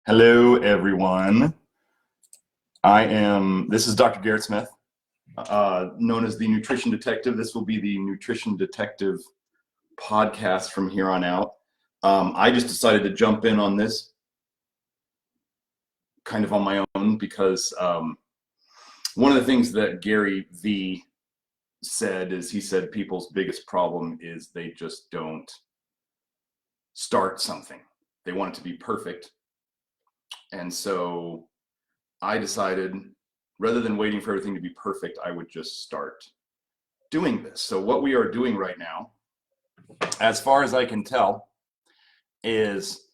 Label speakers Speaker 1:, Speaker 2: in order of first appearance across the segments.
Speaker 1: Hello, everyone. This is Dr. Garrett Smith, known as the Nutrition Detective. This will be the Nutrition Detective podcast from here on out. I just decided to jump in on this kind of on my own because one of the things that Gary V said is he said people's biggest problem is they just don't start something. They want it to be perfect. And so I decided, rather than waiting for everything to be perfect, I would just start doing this. So what we are doing right now, as far as I can tell, is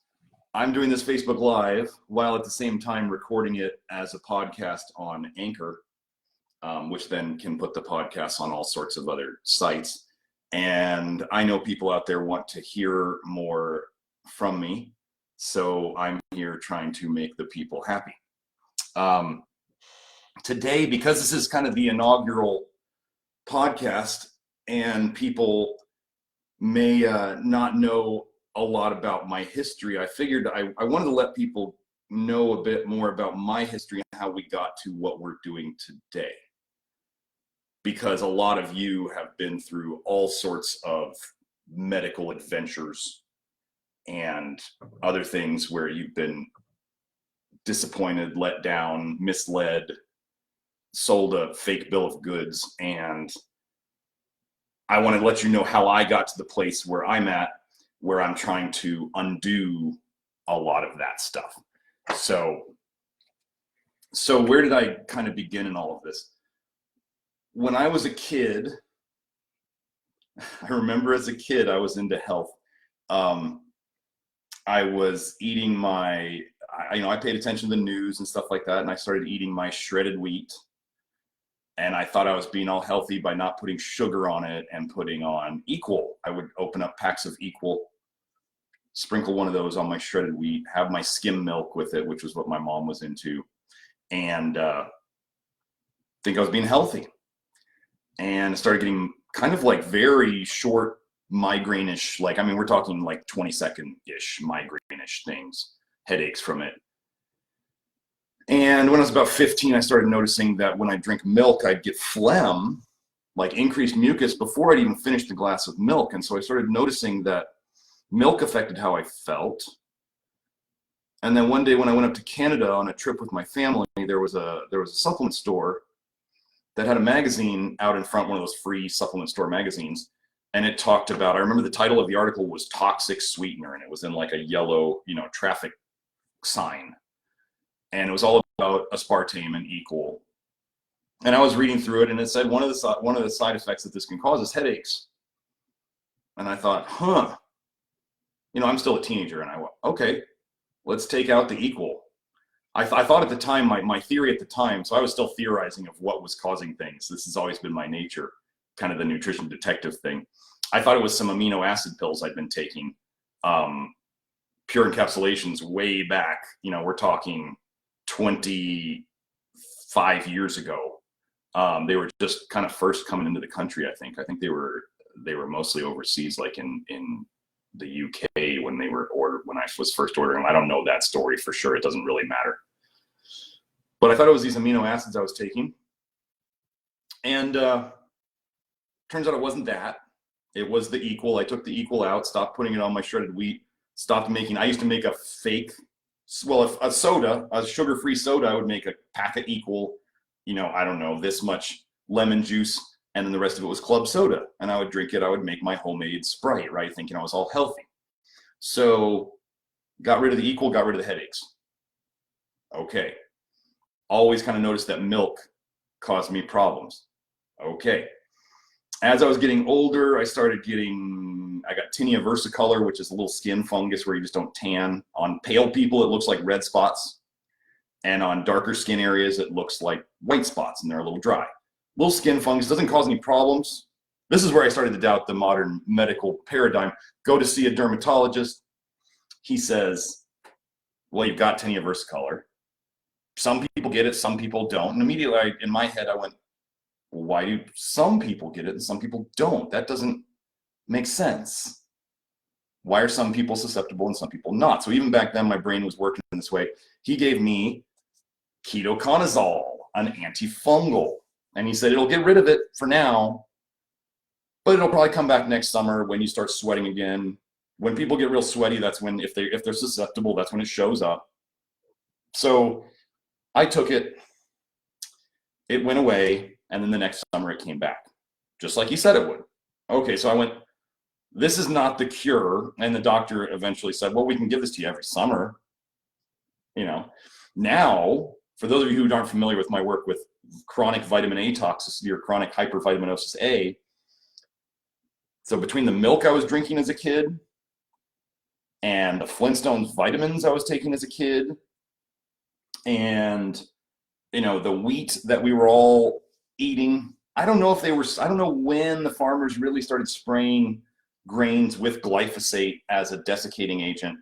Speaker 1: I'm doing this Facebook Live while at the same time recording it as a podcast on Anchor, which then can put the podcast on all sorts of other sites. And I know people out there want to hear more from me. So I'm here trying to make the people happy. Today, because this is kind of the inaugural podcast and people may not know a lot about my history, I figured I wanted to let people know a bit more about my history and how we got to what we're doing today. Because a lot of you have been through all sorts of medical adventures and other things where you've been disappointed, let down, misled, sold a fake bill of goods. And I want to let you know how I got to the place where I'm at, where I'm trying to undo a lot of that stuff. So where did I kind of begin in all of this? When I was a kid, I remember as a kid, I was into health. I was eating I paid attention to the news and stuff like that, and I started eating my shredded wheat. And I thought I was being all healthy by not putting sugar on it and putting on Equal. I would open up packs of Equal, sprinkle one of those on my shredded wheat, have my skim milk with it, which was what my mom was into, and think I was being healthy. And I started getting kind of like very short migraine-ish, we're talking like 20-second-ish migraine-ish things, headaches from it. And when I was about 15, I started noticing that when I drink milk, I'd get phlegm, like increased mucus, before I'd even finished the glass of milk. And so I started noticing that milk affected how I felt. And then one day when I went up to Canada on a trip with my family, there was a supplement store that had a magazine out in front, one of those free supplement store magazines. And it talked about, I remember the title of the article was Toxic Sweetener, and it was in like a yellow, traffic sign. And it was all about aspartame and Equal. And I was reading through it, and it said one of the side effects that this can cause is headaches. And I thought, I'm still a teenager, and I went, okay, let's take out the Equal. I thought at the time, my theory at the time, so I was still theorizing of what was causing things. This has always been my nature, kind of the nutrition detective thing. I thought it was some amino acid pills I'd been taking, pure encapsulations way back. We're talking 25 years ago. They were just kind of first coming into the country. I think they were mostly overseas, like in the UK when they were ordered, when I was first ordering. I don't know that story for sure. It doesn't really matter. But I thought it was these amino acids I was taking. And turns out it wasn't that. It was the Equal. I took the Equal out, stopped putting it on my shredded wheat, I used to make a fake, a soda, a sugar-free soda. I would make a pack of Equal, I don't know, this much lemon juice, and then the rest of it was club soda. And I would drink it. I would make my homemade Sprite, right? Thinking I was all healthy. So got rid of the Equal, got rid of the headaches. Okay. Always kind of noticed that milk caused me problems. Okay. As I was getting older, I got Tinea versicolor, which is a little skin fungus where you just don't tan. On pale people, it looks like red spots. And on darker skin areas, it looks like white spots, and they're a little dry. Little skin fungus, doesn't cause any problems. This is where I started to doubt the modern medical paradigm. Go to see a dermatologist. He says, well, you've got Tinea versicolor. Some people get it, some people don't. And immediately in my head, I went, why do some people get it and some people don't? That doesn't make sense. Why are some people susceptible and some people not? So even back then, my brain was working in this way. He gave me Ketoconazole, an antifungal. And he said, it'll get rid of it for now, but it'll probably come back next summer when you start sweating again. When people get real sweaty, that's when, if they're susceptible, that's when it shows up. So I took it, it went away, and then the next summer it came back, just like he said it would. Okay, so I went, this is not the cure. And the doctor eventually said, well, we can give this to you every summer. You know, now, for those of you who aren't familiar with my work with chronic vitamin A toxicity or chronic hypervitaminosis A, so between the milk I was drinking as a kid and the Flintstones vitamins I was taking as a kid, and, you know, the wheat that we were all eating, I don't know if they were, I don't know when the farmers really started spraying grains with glyphosate as a desiccating agent,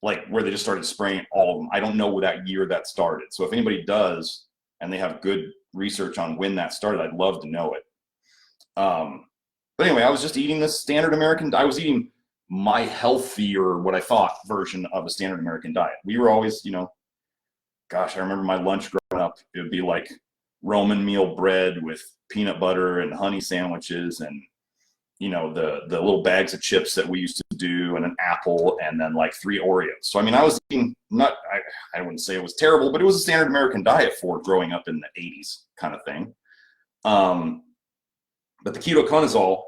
Speaker 1: like where they just started spraying all of them. I don't know that year that started. So if anybody does, and they have good research on when that started, I'd love to know it. But anyway, I was just eating this standard American, I was eating my healthier, what I thought, version of a standard American diet. We were always, you know, gosh, I remember my lunch growing up, it would be like Roman meal bread with peanut butter and honey sandwiches, and, you know, the little bags of chips that we used to do, and an apple, and then like 3 Oreos. So, I mean, I was eating, not, I wouldn't say it was terrible, but it was a standard American diet for growing up in the 80s kind of thing. But the Ketoconazole,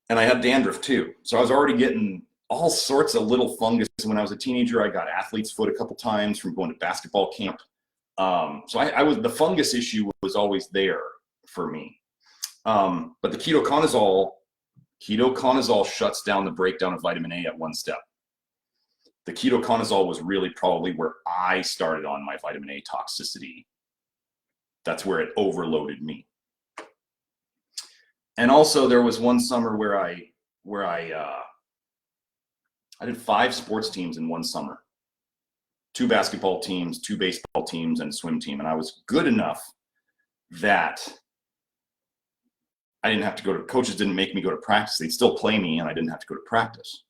Speaker 1: and I had dandruff too. So I was already getting all sorts of little fungus. When I was a teenager, I got athlete's foot a couple times from going to basketball camp. So I was, the fungus issue was always there for me. But the Ketoconazole shuts down the breakdown of vitamin A at one step. The Ketoconazole was really probably where I started on my vitamin A toxicity. That's where it overloaded me. And also there was one summer where I did 5 sports teams in one summer. 2 basketball teams, 2 baseball teams, and a swim team. And I was good enough that I didn't have to go to, coaches didn't make me go to practice. They'd still play me and I didn't have to go to practice.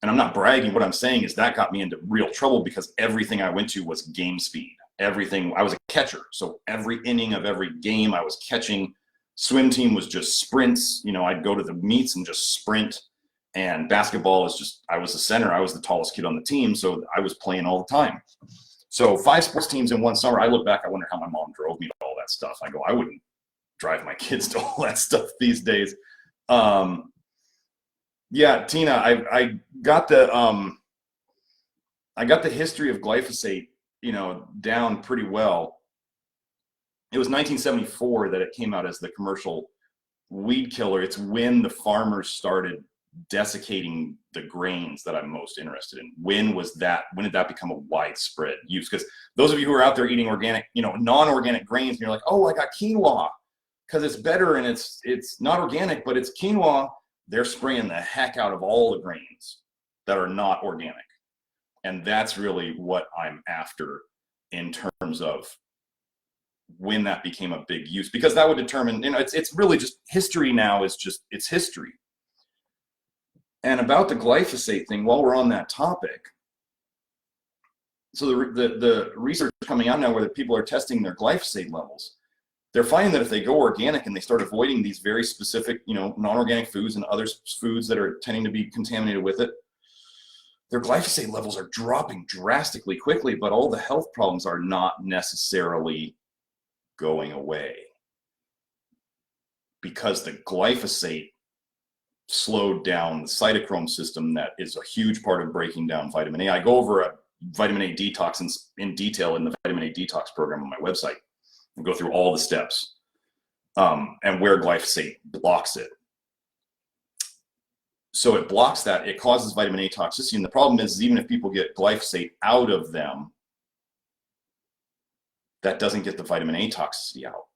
Speaker 1: And I'm not bragging. What I'm saying is that got me into real trouble because everything I went to was game speed. Everything, I was a catcher. So every inning of every game I was catching. Swim team was just sprints. You know, I'd go to the meets and just sprint. And basketball is just, I was the center. I was the tallest kid on the team. So I was playing all the time. So 5 sports teams in one summer. I look back, I wonder how my mom drove me to all that stuff. I go, I wouldn't drive my kids to all that stuff these days. Yeah, Tina, I got the history of glyphosate, you know, down pretty well. It was 1974 that it came out as the commercial weed killer. It's when the farmers started desiccating the grains that I'm most interested in. When did that become a widespread use? Because those of you who are out there eating organic, you know, non-organic grains, and you're like, oh, I got quinoa because it's better and it's not organic, but it's quinoa. They're spraying the heck out of all the grains that are not organic. And that's really what I'm after in terms of when that became a big use, because that would determine, you know, it's really just history now, is just, it's history. And about the glyphosate thing, while we're on that topic, so the research coming out now where the people are testing their glyphosate levels, they're finding that if they go organic and they start avoiding these very specific, you know, non-organic foods and other foods that are tending to be contaminated with it, their glyphosate levels are dropping drastically quickly, but all the health problems are not necessarily going away because the glyphosate slowed down the cytochrome system that is a huge part of breaking down vitamin A. I go over a vitamin A detox in detail in the vitamin A detox program on my website and go through all the steps and where glyphosate blocks it. So it blocks that, it causes vitamin A toxicity. And the problem is even if people get glyphosate out of them, that doesn't get the vitamin A toxicity out.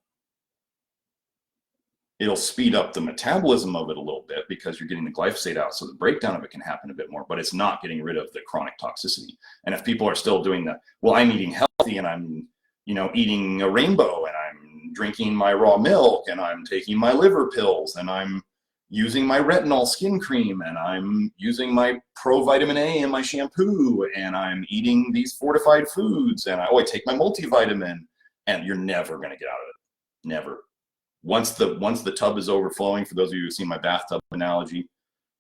Speaker 1: It'll speed up the metabolism of it a little bit because you're getting the glyphosate out, so the breakdown of it can happen a bit more, but it's not getting rid of the chronic toxicity. And if people are still doing the, well, I'm eating healthy and I'm, you know, eating a rainbow and I'm drinking my raw milk and I'm taking my liver pills and I'm, using my retinol skin cream, and I'm using my pro vitamin A in my shampoo, and I'm eating these fortified foods, and I take my multivitamin, and you're never going to get out of it. Never. Once the tub is overflowing, for those of you who've seen my bathtub analogy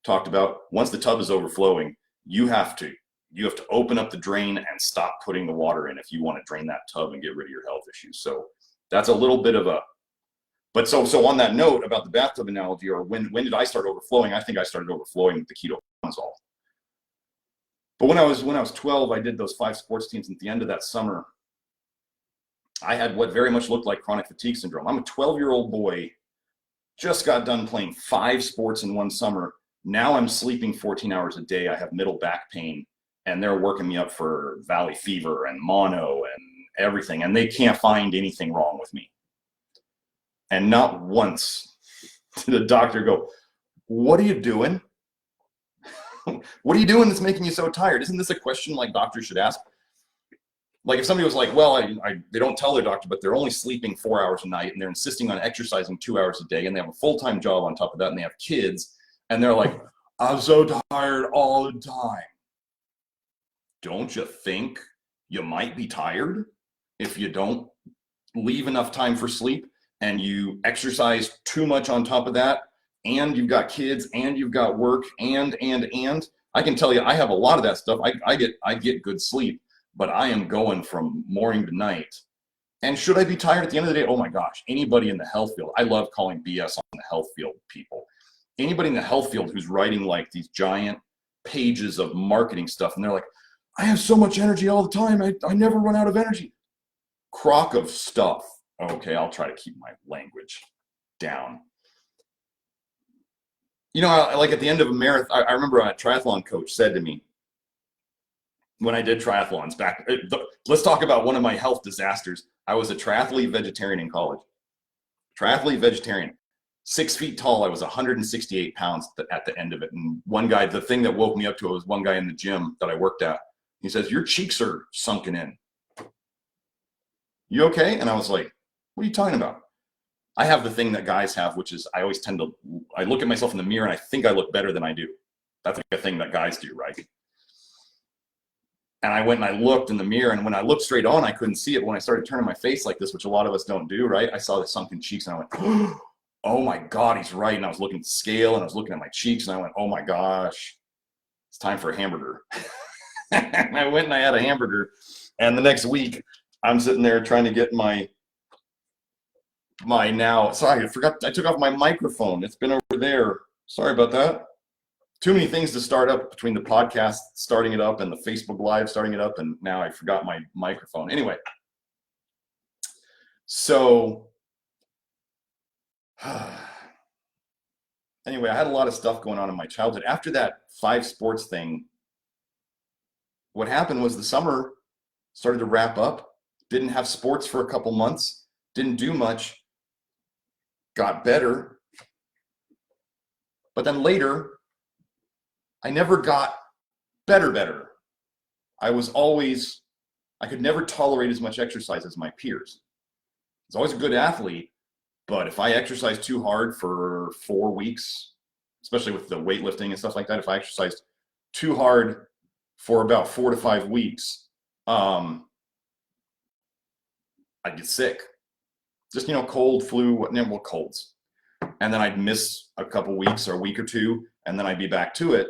Speaker 1: talked about, once the tub is overflowing, you have to open up the drain and stop putting the water in if you want to drain that tub and get rid of your health issues. So that's a little bit of a, but so on that note about the bathtub analogy, or when did I start overflowing? I think I started overflowing with the Ketoconazole. But when I was 12, I did those 5 sports teams. At the end of that summer, I had what very much looked like chronic fatigue syndrome. I'm a 12-year-old boy, just got done playing 5 sports in one summer. Now I'm sleeping 14 hours a day. I have middle back pain, and they're working me up for valley fever and mono and everything, and they can't find anything wrong with me. And not once did the doctor go, "What are you doing? What are you doing that's making you so tired?" Isn't this a question like doctors should ask? Like if somebody was like, well, they don't tell their doctor, but they're only sleeping 4 hours a night, and they're insisting on exercising 2 hours a day, and they have a full-time job on top of that, and they have kids, and they're like, "I'm so tired all the time." Don't you think you might be tired if you don't leave enough time for sleep, and you exercise too much on top of that, and you've got kids, and you've got work, and I can tell you, I have a lot of that stuff. I get good sleep, but I am going from morning to night. And should I be tired at the end of the day? Oh my gosh, anybody in the health field, I love calling BS on the health field people. Anybody in the health field who's writing like these giant pages of marketing stuff, and they're like, "I have so much energy all the time. I never run out of energy." Crock of stuff. Okay, I'll try to keep my language down. You know, like at the end of a marathon, I remember a triathlon coach said to me, when I did triathlons back, let's talk about one of my health disasters. I was a triathlete vegetarian in college. Triathlete vegetarian, 6 feet tall. I was 168 pounds at the end of it. And one guy, the thing that woke me up to it was one guy in the gym that I worked at. He says, "Your cheeks are sunken in. You okay?" And I was like, "What are you talking about?" I have the thing that guys have, which is I always tend to, I look at myself in the mirror and I think I look better than I do. That's like a thing that guys do, right? And I went and I looked in the mirror, and when I looked straight on, I couldn't see it. When I started turning my face like this, which a lot of us don't do, right? I saw the sunken cheeks and I went, "Oh my God, he's right." And I was looking at the scale and I was looking at my cheeks and I went, "Oh my gosh, it's time for a hamburger." And I went and I had a hamburger, and the next week I'm sitting there trying to get my now, sorry, I forgot, I took off my microphone. It's been over there. Sorry about that. Too many things to start up between the podcast starting it up and the Facebook Live starting it up, and now I forgot my microphone. Anyway, so anyway, I had a lot of stuff going on in my childhood. After that 5 sports thing, what happened was the summer started to wrap up. Didn't have sports for a couple months. Didn't do much. Got better. But then later, I never got better. I could never tolerate as much exercise as my peers. I was always a good athlete, but if I exercised too hard for 4 weeks, especially with the weightlifting and stuff like that, if I exercised too hard for about 4 to 5 weeks, I'd get sick. Just, cold, flu, colds. And then I'd miss a couple weeks or a week or two, and then I'd be back to it.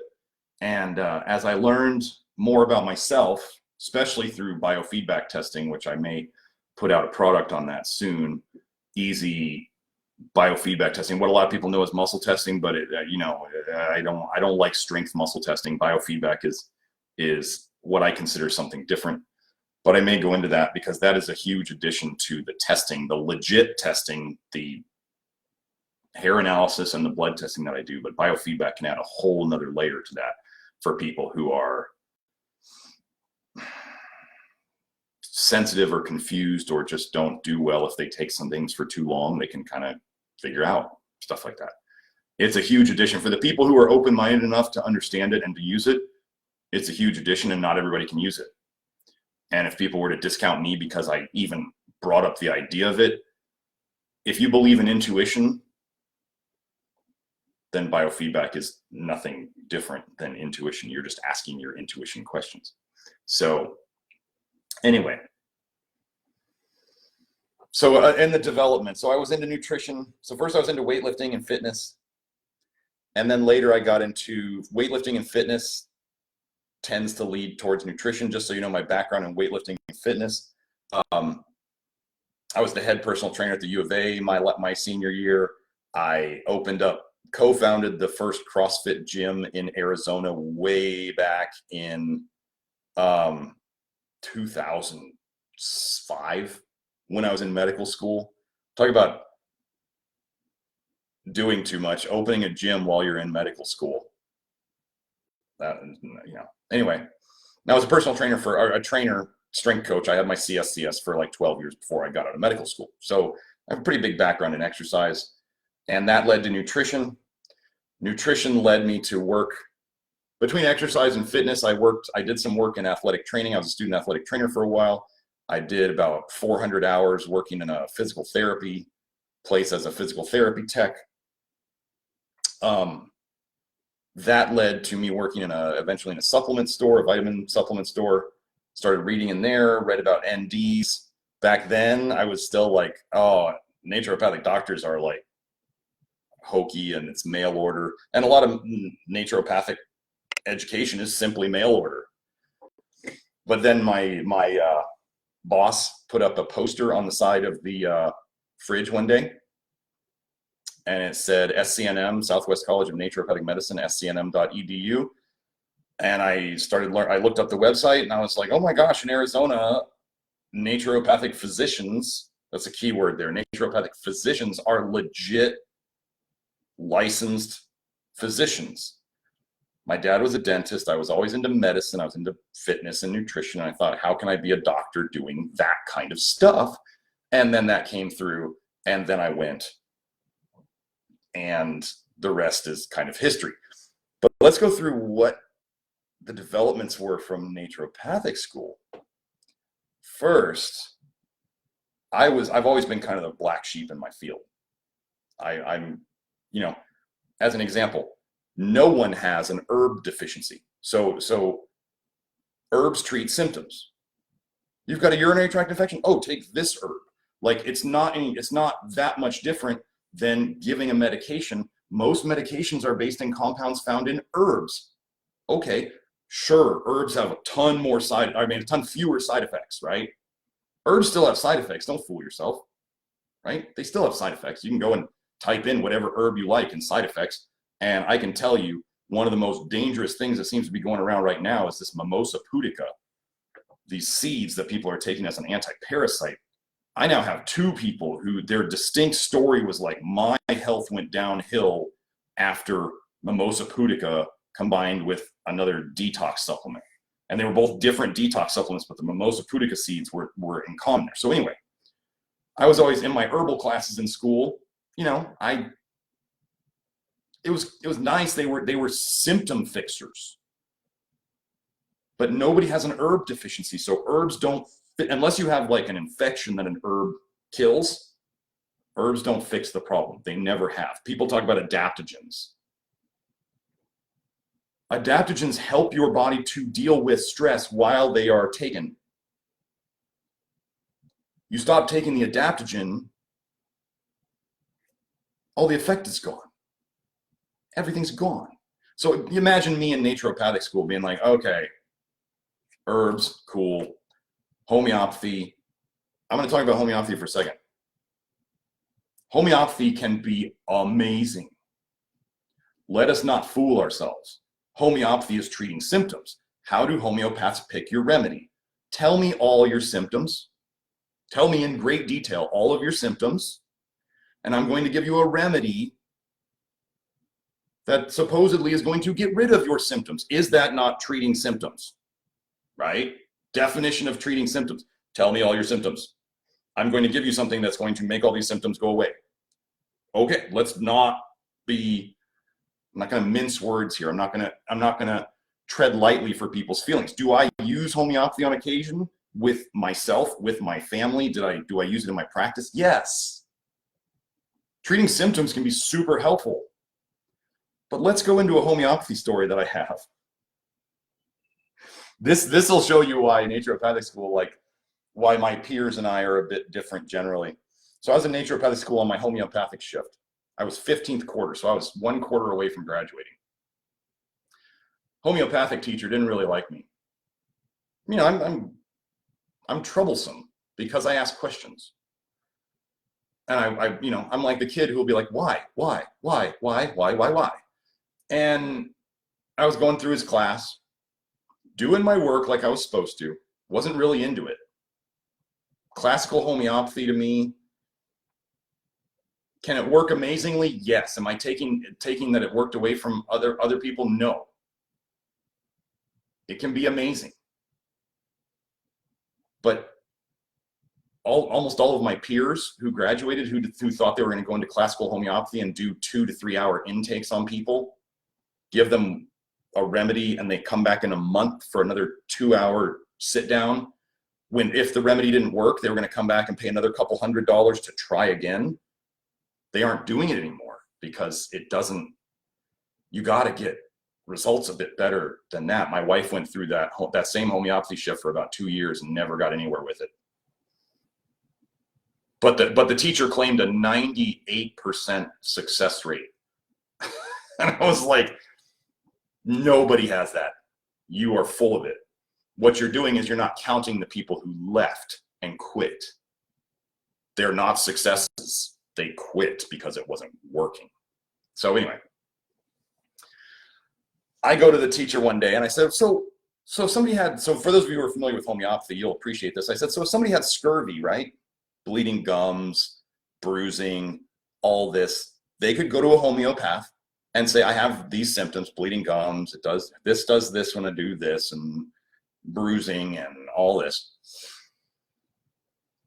Speaker 1: And as I learned more about myself, especially through biofeedback testing, which I may put out a product on that soon, easy biofeedback testing. What a lot of people know is muscle testing, but I don't like strength muscle testing. Biofeedback is what I consider something different. But I may go into that because that is a huge addition to the testing, the legit testing, the hair analysis and the blood testing that I do. But biofeedback can add a whole nother layer to that for people who are sensitive or confused or just don't do well if they take some things for too long. They can kind of figure out stuff like that. It's a huge addition for the people who are open-minded enough to understand it and to use it. It's a huge addition, and not everybody can use it. And if people were to discount me because I even brought up the idea of it, if you believe in intuition, then biofeedback is nothing different than intuition. You're just asking your intuition questions. So anyway, so in the development, so I was into nutrition. So first I was into weightlifting and fitness. And then later I got into weightlifting and fitness tends to lead towards nutrition. Just so you know, my background in weightlifting and fitness. I was the head personal trainer at the U of A my senior year. I co-founded the first CrossFit gym in Arizona way back in 2005 when I was in medical school. Talk about doing too much, opening a gym while you're in medical school. Anyway, I was a personal trainer strength coach. I had my CSCS for like 12 years before I got out of medical school. So I have a pretty big background in exercise, and that led to nutrition. Nutrition led me to work between exercise and fitness. I did some work in athletic training. I was a student athletic trainer for a while. I did about 400 hours working in a physical therapy place as a physical therapy tech. That led to me working eventually in a supplement store, a vitamin supplement store. Started reading in there, read about NDs. Back then, I was still like, oh, naturopathic doctors are like hokey and it's mail order. And a lot of naturopathic education is simply mail order. But then my boss put up a poster on the side of the fridge one day, and it said SCNM, Southwest College of Naturopathic Medicine, scnm.edu. And I looked up the website, and I was like, oh my gosh, in Arizona, naturopathic physicians, that's a key word there, naturopathic physicians are legit licensed physicians. My dad was a dentist. I was always into medicine. I was into fitness and nutrition. And I thought, how can I be a doctor doing that kind of stuff? And then that came through, and then I went, and the rest is kind of history. But let's go through what the developments were from naturopathic school. First, I've always been kind of the black sheep in my field. I'm, as an example, no one has an herb deficiency. So herbs treat symptoms. You've got a urinary tract infection. Oh, take this herb. Like it's not that much different than giving a medication. Most medications are based in compounds found in herbs. Okay, sure, herbs have a ton fewer side effects, right? Herbs still have side effects. Don't fool yourself, right? They still have side effects. You can go and type in whatever herb you like in side effects, and I can tell you one of the most dangerous things that seems to be going around right now is this Mimosa pudica, these seeds that people are taking as an anti-parasite. I now have two people who their distinct story was like, my health went downhill after Mimosa pudica combined with another detox supplement. And they were both different detox supplements, but the Mimosa pudica seeds were in common there. So anyway, I was always in my herbal classes in school. It was nice. They were symptom fixers, but nobody has an herb deficiency. So herbs don't, unless you have like an infection that an herb kills, herbs don't fix the problem. They never have. People talk about adaptogens. Adaptogens help your body to deal with stress while they are taken. You stop taking the adaptogen, all the effect is gone. Everything's gone. So you imagine me in naturopathic school being like, okay, herbs, cool. Homeopathy. I'm going to talk about homeopathy for a second. Homeopathy can be amazing. Let us not fool ourselves. Homeopathy is treating symptoms. How do homeopaths pick your remedy? Tell me all your symptoms. Tell me in great detail all of your symptoms, and I'm going to give you a remedy that supposedly is going to get rid of your symptoms. Is that not treating symptoms? Right? Definition of treating symptoms. Tell me all your symptoms. I'm going to give you something that's going to make all these symptoms go away. Okay, let's not be, I'm not going to mince words here. I'm not going to tread lightly for people's feelings. Do I use homeopathy on occasion with myself, with my family? Do I use it in my practice? Yes. Treating symptoms can be super helpful. But let's go into a homeopathy story that I have. This will show you why naturopathic school, like why my peers and I are a bit different generally. So I was in naturopathic school on my homeopathic shift. I was 15th quarter, so I was 1 quarter away from graduating. Homeopathic teacher didn't really like me. You know, I'm troublesome because I ask questions. And you know, I'm like the kid who will be like, why? And I was going through his class, doing my work like I was supposed to, wasn't really into it. Classical homeopathy to me, can it work amazingly? Yes. Am I taking that it worked away from other people? No. It can be amazing. But almost all of my peers who graduated, who thought they were going to go into classical homeopathy and do 2 to 3 hour intakes on people, give them a remedy, and they come back in a month for another 2 hour sit down, when if the remedy didn't work, they were going to come back and pay another couple $100 to try again. They aren't doing it anymore because it doesn't, you got to get results a bit better than that. My wife went through that same homeopathy shift for about 2 years and never got anywhere with it. But the teacher claimed a 98% success rate. And I was like, nobody has that. You are full of it. What you're doing is you're not counting the people who left and quit. They're not successes. They quit because it wasn't working. So anyway, I go to the teacher one day and I said, so somebody had, so for those of you who are familiar with homeopathy, you'll appreciate this. I said, so if somebody had scurvy, right? Bleeding gums, bruising, all this, they could go to a homeopath and say, I have these symptoms, bleeding gums, does this when I do this, and bruising and all this.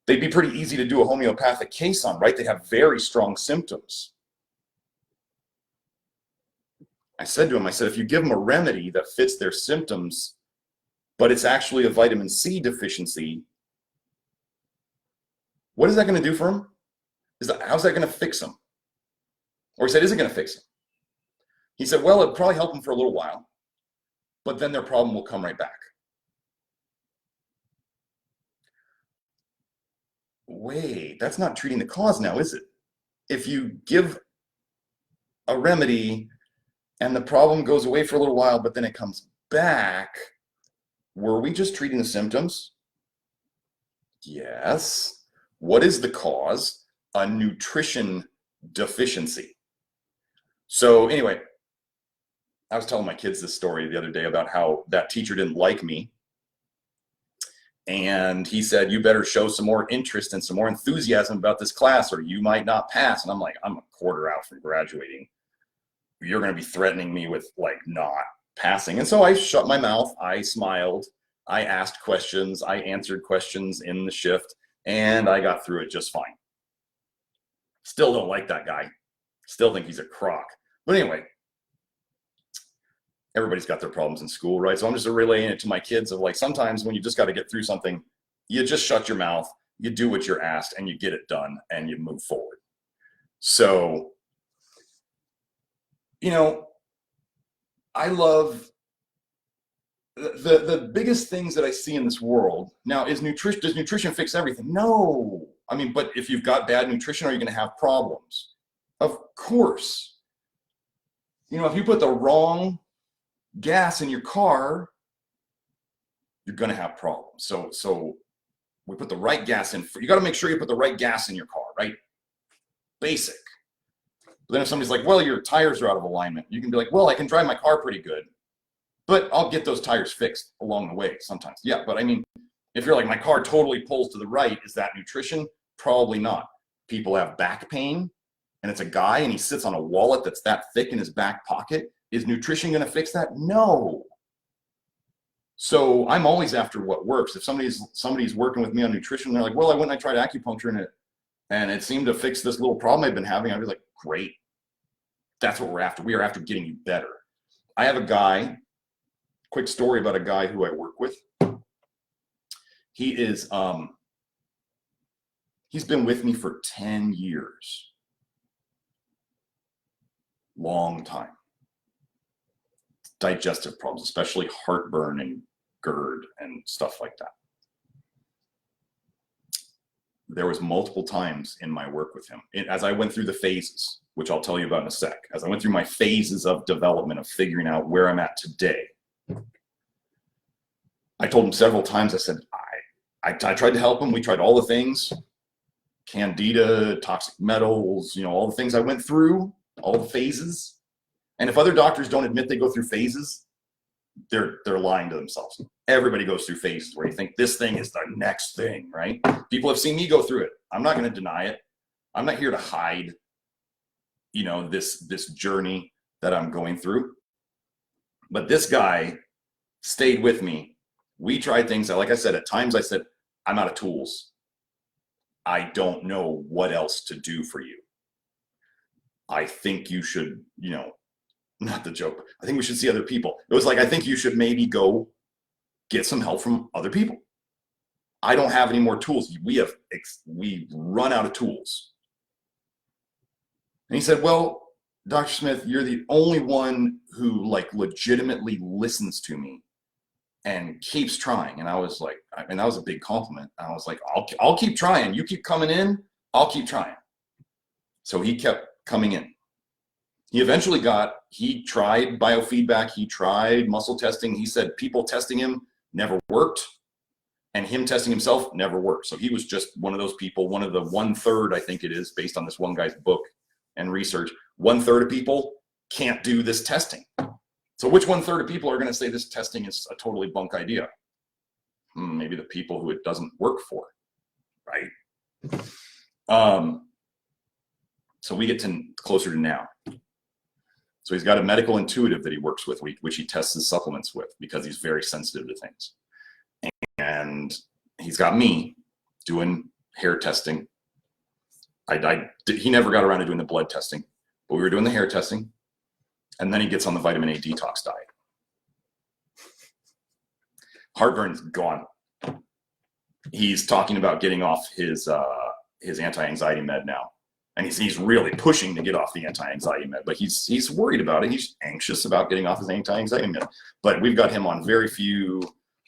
Speaker 1: They'd be pretty easy to do a homeopathic case on, right? They have very strong symptoms. I said to him, I said, if you give them a remedy that fits their symptoms, but it's actually a vitamin C deficiency, what is that going to do for them? How's that going to fix them? Or he said, is it going to fix them? He said, well, it'll probably help them for a little while, but then their problem will come right back. Wait, that's not treating the cause now, is it? If you give a remedy and the problem goes away for a little while, but then it comes back, were we just treating the symptoms? Yes. What is the cause? A nutrition deficiency. So anyway, I was telling my kids this story the other day about how that teacher didn't like me. And he said, you better show some more interest and some more enthusiasm about this class or you might not pass. And I'm like, I'm a quarter out from graduating. You're going to be threatening me with like not passing. And so I shut my mouth. I smiled. I asked questions. I answered questions in the shift. And I got through it just fine. Still don't like that guy. Still think he's a crock. But anyway, everybody's got their problems in school, right? So I'm just relaying it to my kids of like, sometimes when you just got to get through something, you just shut your mouth, you do what you're asked, and you get it done, and you move forward. So, you know, I love the biggest things that I see in this world now is nutrition. Does nutrition fix everything? No. I mean, but if you've got bad nutrition, are you going to have problems? Of course. You know, if you put the wrong gas in your car, you're going to have problems. So we put the right gas in. You got to make sure you put the right gas in your car, right? Basic. But then if somebody's like, well, your tires are out of alignment, you can be like, well, I can drive my car pretty good, but I'll get those tires fixed along the way sometimes. Yeah, but I mean, if you're like, my car totally pulls to the right, is that nutrition? Probably not. People have back pain, and it's a guy, and he sits on a wallet that's that thick in his back pocket. Is nutrition going to fix that? No. So I'm always after what works. If somebody's working with me on nutrition, they're like, well, I went and I tried acupuncture and it seemed to fix this little problem I've been having. I'd be like, great. That's what we're after. We are after getting you better. I have a guy, quick story about a guy who I work with. He is, he's been with me for 10 years. Long time. digestive problems, especially heartburn and GERD and stuff like that. There was multiple times in my work with him, as I went through the phases, which I'll tell you about in a sec, as I went through my phases of development of figuring out where I'm at today, I told him several times, I said, I tried to help him. We tried all the things, Candida, toxic metals, you know, all the things I went through, all the phases. And if other doctors don't admit they go through phases, they're lying to themselves. Everybody goes through phases where you think this thing is the next thing, right? People have seen me go through it. I'm not going to deny it. I'm not here to hide, you know, this journey that I'm going through. But this guy stayed with me. We tried things that, like I said, at times I said, I'm out of tools. I don't know what else to do for you. I think you should, you know, not the joke. I think we should see other people. It was like, I think you should maybe go get some help from other people. I don't have any more tools. We run out of tools. And he said, well, Dr. Smith, you're the only one who like legitimately listens to me and keeps trying. And I was like, I mean, that was a big compliment. And I was like, I'll keep trying. You keep coming in, I'll keep trying. So he kept coming in. He tried biofeedback. He tried muscle testing. He said people testing him never worked, and him testing himself never worked. So he was just one of those people, one of the 1/3, I think it is, based on this one guy's book and research. 1/3 of people can't do this testing. So which 1/3 of people are going to say this testing is a totally bunk idea? Maybe the people who it doesn't work for, right? So we get to closer to now. So he's got a medical intuitive that he works with, which he tests his supplements with because he's very sensitive to things. And he's got me doing hair testing. He never got around to doing the blood testing, but we were doing the hair testing. And then he gets on the vitamin A detox diet. Heartburn's gone. He's talking about getting off his anti-anxiety med now. And he's really pushing to get off the anti-anxiety med, but he's worried about it. He's anxious about getting off his anti-anxiety med. But we've got him on very few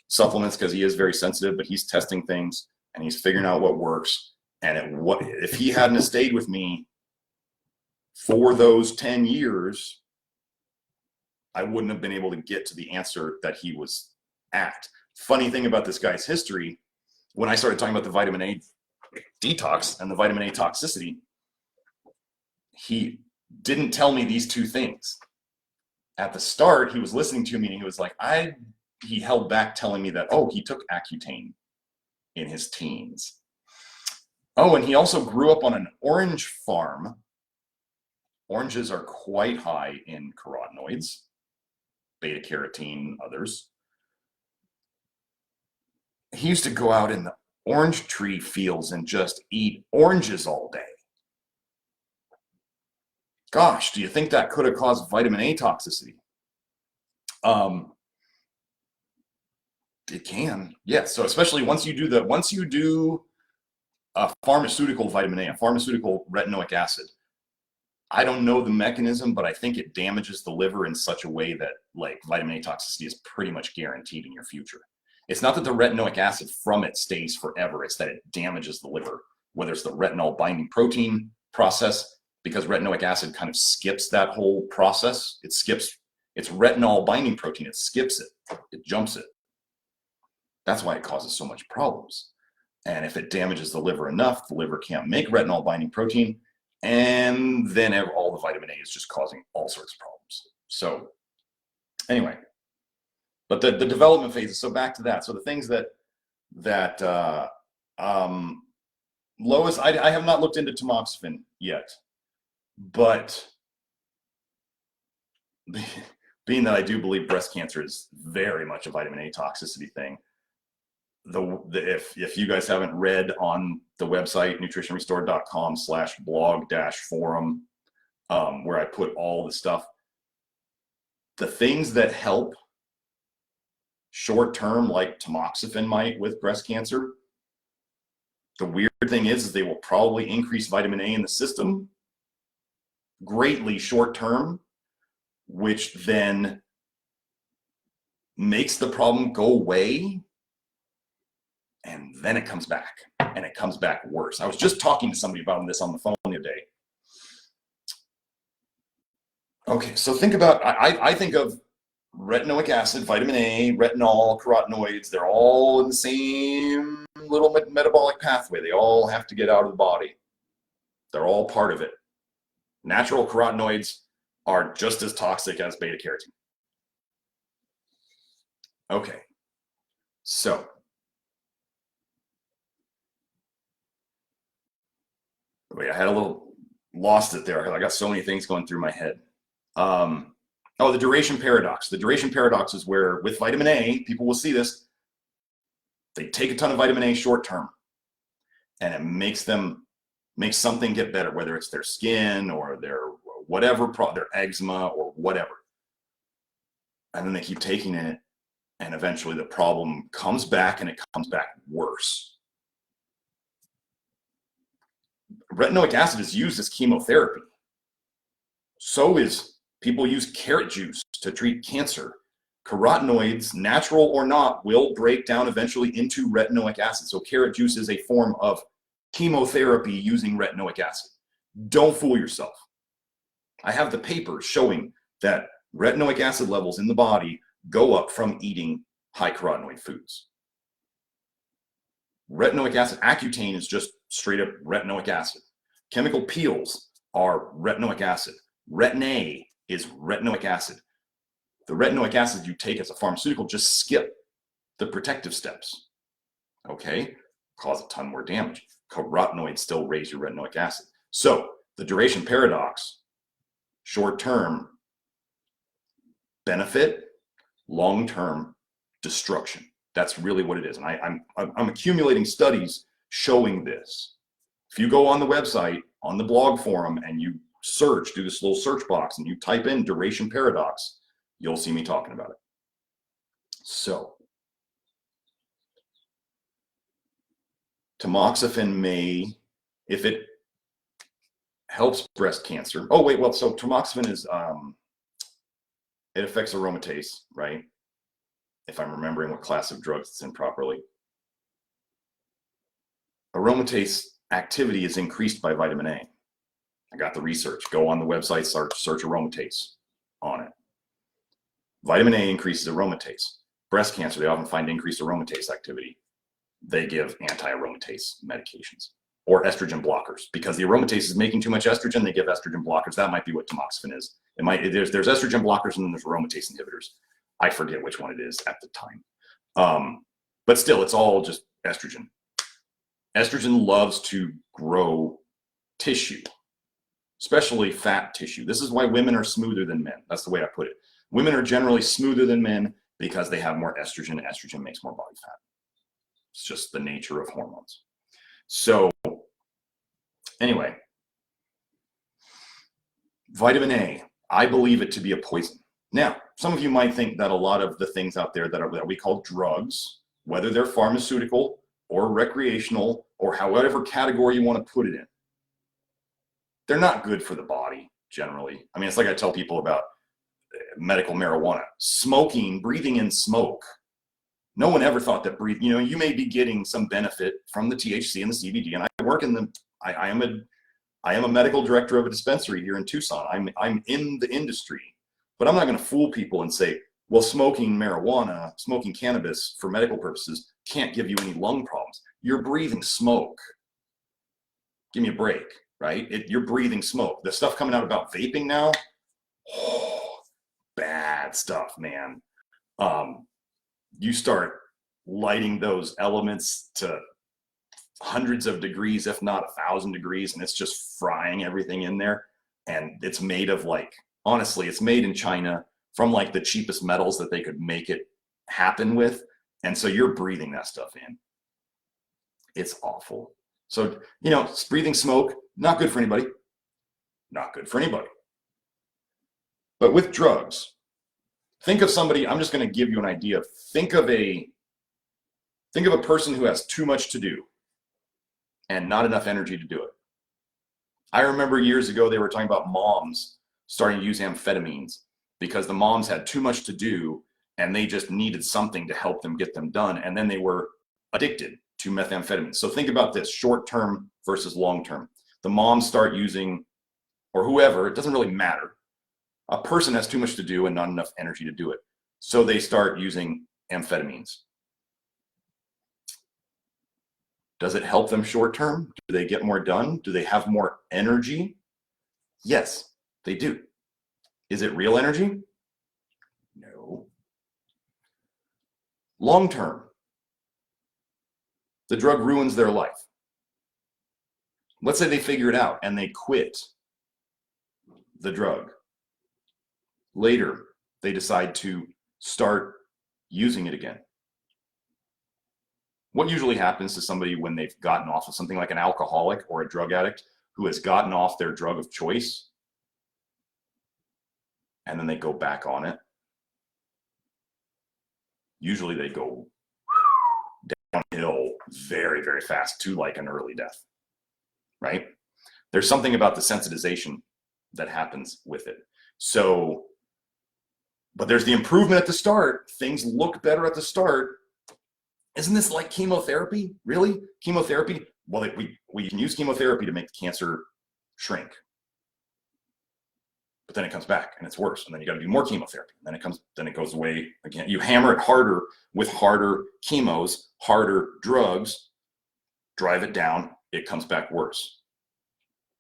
Speaker 1: supplements because he is very sensitive, but he's testing things and he's figuring out what works. And if he hadn't stayed with me for those 10 years, I wouldn't have been able to get to the answer that he was at. Funny thing about this guy's history, when I started talking about the vitamin A detox and the vitamin A toxicity, he didn't tell me these two things. At the start, he was listening to me and he was like, he held back telling me that, oh, he took Accutane in his teens. Oh, and he also grew up on an orange farm. Oranges are quite high in carotenoids, beta carotene, others. He used to go out in the orange tree fields and just eat oranges all day. Gosh, do you think that could have caused vitamin A toxicity? It can, yes. So especially once you do a pharmaceutical vitamin A, a pharmaceutical retinoic acid, I don't know the mechanism, but I think it damages the liver in such a way that like vitamin A toxicity is pretty much guaranteed in your future. It's not that the retinoic acid from it stays forever, it's that it damages the liver, whether it's the retinol binding protein process, because retinoic acid kind of skips that whole process. It's retinol binding protein, it skips it, it jumps it. That's why it causes so much problems. And if it damages the liver enough, the liver can't make retinol binding protein, and then all the vitamin A is just causing all sorts of problems. So anyway, but the development phases, so back to that. So the things that Lois, I have not looked into tamoxifen yet, but being that I do believe breast cancer is very much a vitamin A toxicity thing, if you guys haven't read on the website nutritionrestored.com/blog-forum, where I put all the stuff, the things that help short term, like tamoxifen might with breast cancer, the weird thing is they will probably increase vitamin A in the system greatly short term, which then makes the problem go away, and then it comes back, and it comes back worse. I was just talking to somebody about this on the phone the other day. Okay, so think about, I think of retinoic acid, vitamin A, retinol, carotenoids. They're all in the same little metabolic pathway. They all have to get out of the body. They're all part of it. Natural carotenoids are just as toxic as beta carotene. Okay, so wait, I had a little lost it there. I got so many things going through my head. Oh, the duration paradox. The duration paradox is where with vitamin A, people will see this, they take a ton of vitamin A short term, and it makes something get better, whether it's their skin or their whatever, their eczema or whatever. And then they keep taking it, and eventually the problem comes back, and it comes back worse. Retinoic acid is used as chemotherapy. So is people use carrot juice to treat cancer. Carotenoids, natural or not, will break down eventually into retinoic acid. So carrot juice is a form of chemotherapy using retinoic acid. Don't fool yourself. I have the papers showing that retinoic acid levels in the body go up from eating high carotenoid foods. Retinoic acid, Accutane is just straight up retinoic acid. Chemical peels are retinoic acid. Retin A is retinoic acid. The retinoic acid you take as a pharmaceutical, just skip the protective steps. Okay? Cause a ton more damage. Carotenoids still raise your retinoic acid. So the duration paradox, short-term benefit, long-term destruction. That's really what it is. And I'm accumulating studies showing this. If you go on the website, on the blog forum, and you search, do this little search box, and you type in duration paradox, you'll see me talking about it. So, tamoxifen may, if it helps breast cancer. Oh, wait, well, so tamoxifen is, it affects aromatase, right? If I'm remembering what class of drugs it's in properly. Aromatase activity is increased by vitamin A. I got the research. Go on the website, search aromatase on it. Vitamin A increases aromatase. Breast cancer, they often find increased aromatase activity. They give anti-aromatase medications or estrogen blockers because the aromatase is making too much estrogen. They give estrogen blockers. That might be what tamoxifen is. It might, there's estrogen blockers and then there's aromatase inhibitors. I forget which one it is at the time. But still, it's all just estrogen. Estrogen loves to grow tissue, especially fat tissue. This is why women are smoother than men. That's the way I put it. Women are generally smoother than men because they have more estrogen. Estrogen makes more body fat. It's just the nature of hormones. So anyway, vitamin A, I believe it to be a poison. Now, some of you might think that a lot of the things out there that we call drugs, whether they're pharmaceutical or recreational or however category you want to put it in, they're not good for the body generally. I mean, it's like I tell people about medical marijuana. Smoking, breathing in smoke. No one ever thought that you may be getting some benefit from the THC and the CBD. And I work in I am a medical director of a dispensary here in Tucson. I'm in the industry, but I'm not going to fool people and say, well, smoking marijuana, smoking cannabis for medical purposes can't give you any lung problems. You're breathing smoke. Give me a break, right? You're breathing smoke. The stuff coming out about vaping now, oh, bad stuff, man. You start lighting those elements to hundreds of degrees, if not 1,000 degrees, and it's just frying everything in there. And it's made of honestly, it's made in China from the cheapest metals that they could make it happen with. And so you're breathing that stuff in. It's awful. So, breathing smoke, not good for anybody. Not good for anybody. But with drugs, think of somebody, I'm just going to give you an idea. Think of a person who has too much to do and not enough energy to do it. I remember years ago, they were talking about moms starting to use amphetamines because the moms had too much to do and they just needed something to help them get them done. And then they were addicted to methamphetamine. So think about this, short-term versus long-term. The moms start using, or whoever, it doesn't really matter. A person has too much to do and not enough energy to do it. So they start using amphetamines. Does it help them short-term? Do they get more done? Do they have more energy? Yes, they do. Is it real energy? No. Long-term, the drug ruins their life. Let's say they figure it out and they quit the drug. Later, they decide to start using it again. What usually happens to somebody when they've gotten off of something, like an alcoholic or a drug addict who has gotten off their drug of choice, and then they go back on it? Usually they go downhill very, very fast to like an early death, right? There's something about the sensitization that happens with it. So, but there's the improvement at the start. Things look better at the start. Isn't this like chemotherapy? Really? Chemotherapy? Well, we can use chemotherapy to make the cancer shrink. But then it comes back and it's worse. And then you got to do more chemotherapy. And then it goes away again. You hammer it harder with harder chemos, harder drugs, drive it down, it comes back worse.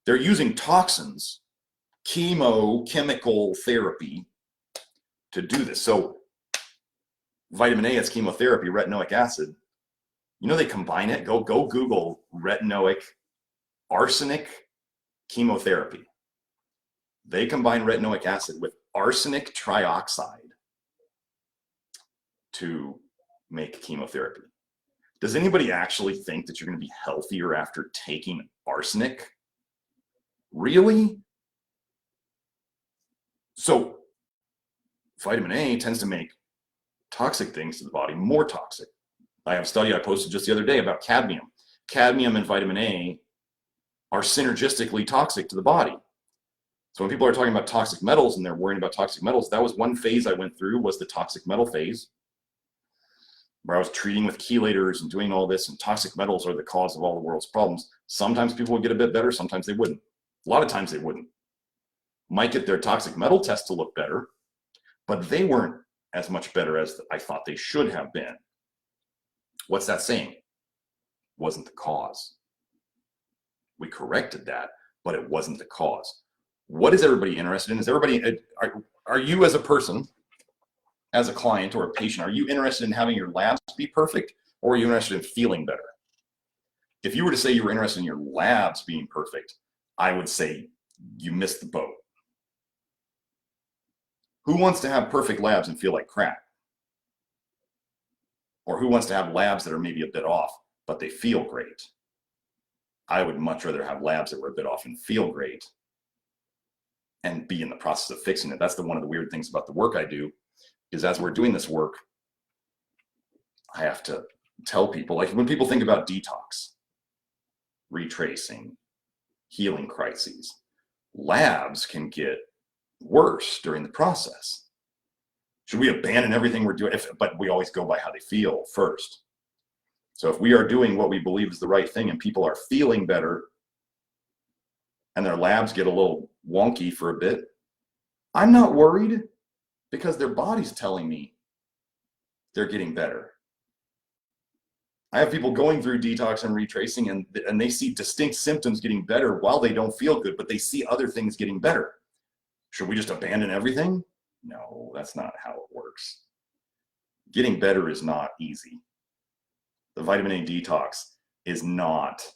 Speaker 1: They're using toxins, chemical therapy to do this. So vitamin A as chemotherapy, retinoic acid, you know, they combine it. Go Google retinoic arsenic chemotherapy. They combine retinoic acid with arsenic trioxide to make chemotherapy. Does anybody actually think that you're going to be healthier after taking arsenic? Really? So vitamin A tends to make toxic things to the body more toxic. I have a study I posted just the other day about cadmium. Cadmium and vitamin A are synergistically toxic to the body. So when people are talking about toxic metals and they're worrying about toxic metals, that was one phase I went through, was the toxic metal phase, where I was treating with chelators and doing all this, and toxic metals are the cause of all the world's problems. Sometimes people would get a bit better, sometimes they wouldn't. A lot of times they wouldn't. Might get their toxic metal test to look better, but they weren't as much better as I thought they should have been. What's that saying? Wasn't the cause. We corrected that, but it wasn't the cause. What is everybody interested in? Is everybody, are you as a person, as a client or a patient, are you interested in having your labs be perfect, or are you interested in feeling better? If you were to say you were interested in your labs being perfect, I would say you missed the boat. Who wants to have perfect labs and feel like crap? Or who wants to have labs that are maybe a bit off, but they feel great? I would much rather have labs that were a bit off and feel great and be in the process of fixing it. That's one of the weird things about the work I do, is as we're doing this work, I have to tell people, like when people think about detox, retracing, healing crises, labs can get worse during the process. Should we abandon everything we're doing? But we always go by how they feel first. So if we are doing what we believe is the right thing and people are feeling better and their labs get a little wonky for a bit, I'm not worried, because their body's telling me they're getting better. I have people going through detox and retracing and they see distinct symptoms getting better while they don't feel good, but they see other things getting better. Should we just abandon everything? No, that's not how it works. Getting better is not easy. The vitamin A detox is not,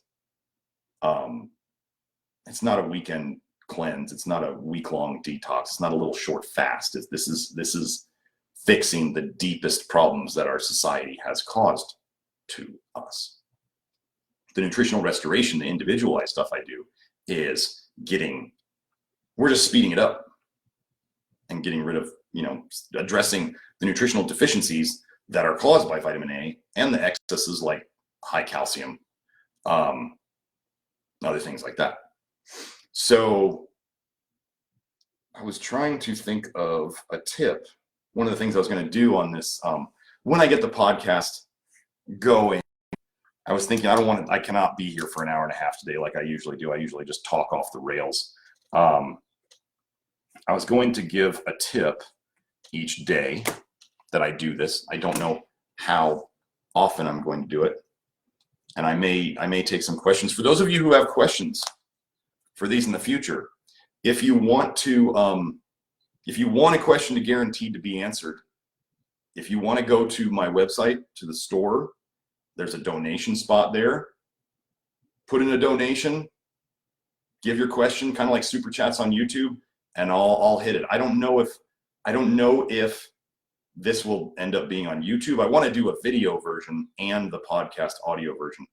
Speaker 1: it's not a weekend cleanse. It's not a week-long detox. It's not a little short fast. This is fixing the deepest problems that our society has caused to us. The nutritional restoration, the individualized stuff I do, is we're just speeding it up and getting rid of, addressing the nutritional deficiencies that are caused by vitamin A and the excesses like high calcium, other things like that. So I was trying to think of a tip one of the things I was going to do on this, when I get the podcast going, I was thinking I cannot be here for an hour and a half today like I usually do. I usually just talk off the rails. I was going to give a tip each day that I do this. I don't know how often I'm going to do it. And I may take some questions. For those of you who have questions for these in the future, if you want a question to guaranteed to be answered, if you want to go to my website, to the store, there's a donation spot there. Put in a donation, give your question, kind of like super chats on YouTube, and I'll hit it. I don't know if this will end up being on YouTube. I want to do a video version and the podcast audio version,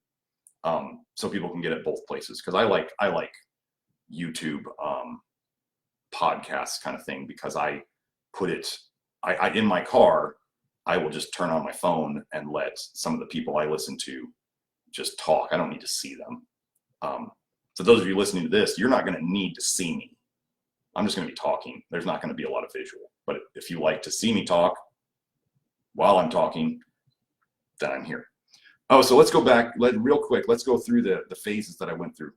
Speaker 1: so people can get it both places. Because I like YouTube podcasts kind of thing, because I put it in my car. I will just turn on my phone and let some of the people I listen to just talk. I don't need to see them. For those of you listening to this, you're not going to need to see me. I'm just going to be talking. There's not going to be a lot of visual. But if you like to see me talk while I'm talking, then I'm here. Oh, so let's go back real quick. Let's go through the phases that I went through.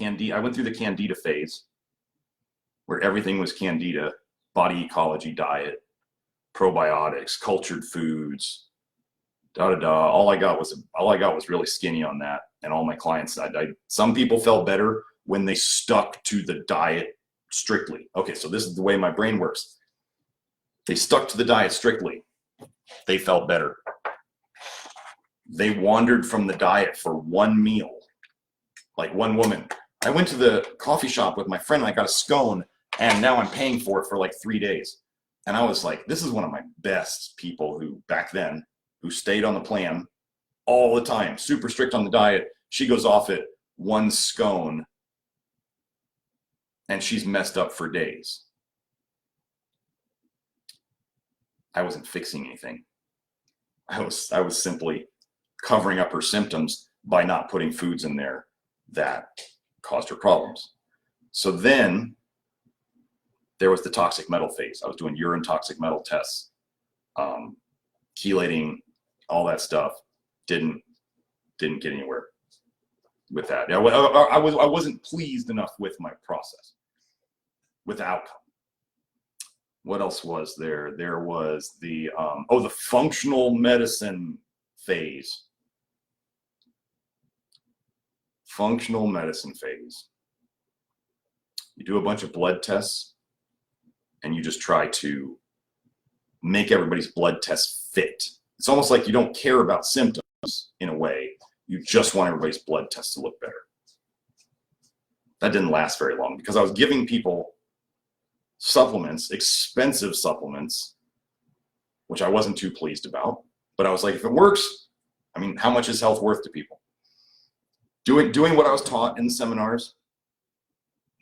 Speaker 1: I went through the Candida phase, where everything was Candida: body ecology, diet, probiotics, cultured foods, All I got was really skinny on that, and all my clients. Some people felt better when they stuck to the diet strictly. Okay, so this is the way my brain works. They stuck to the diet strictly. They felt better. They wandered from the diet for one meal. Like one woman, I went to the coffee shop with my friend, and I got a scone, and now I'm paying for it for like 3 days. And I was like, this is one of my best people who back then, who stayed on the plan all the time, super strict on the diet. She goes off it one scone, and she's messed up for days. I wasn't fixing anything. I was simply covering up her symptoms by not putting foods in there that caused her problems. So then there was the toxic metal phase. I was doing urine toxic metal tests, chelating, all that stuff. Didn't get anywhere with that. I wasn't pleased enough with my process, with the outcome. What else was there? There was the the functional medicine phase. Functional medicine phase. You do a bunch of blood tests, and you just try to make everybody's blood tests fit. It's almost like you don't care about symptoms in a way. You just want everybody's blood tests to look better. That didn't last very long, because I was giving people supplements, expensive supplements, which I wasn't too pleased about. But I was like, if it works, I mean, how much is health worth to people? Doing what I was taught in the seminars,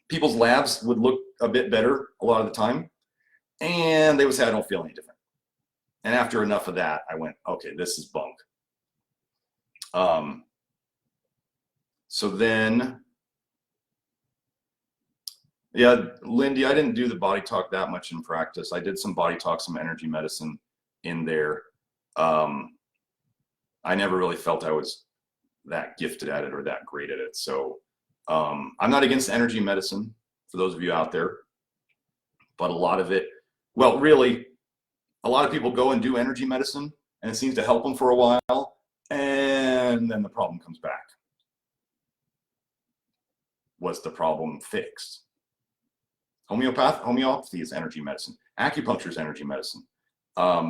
Speaker 1: people's labs would look a bit better a lot of the time, and they would say, I don't feel any different. And after enough of that, I went, okay, this is bunk. So then, yeah, Lindy, I didn't do the body talk that much in practice. I did some body talk, some energy medicine in there. I never really felt I was that gifted at it or that great at it. So I'm not against energy medicine, for those of you out there, but a lot of it, well, really, a lot of people go and do energy medicine, and it seems to help them for a while, and then the problem comes back. Was the problem fixed? Homeopathy is energy medicine. Acupuncture is energy medicine. A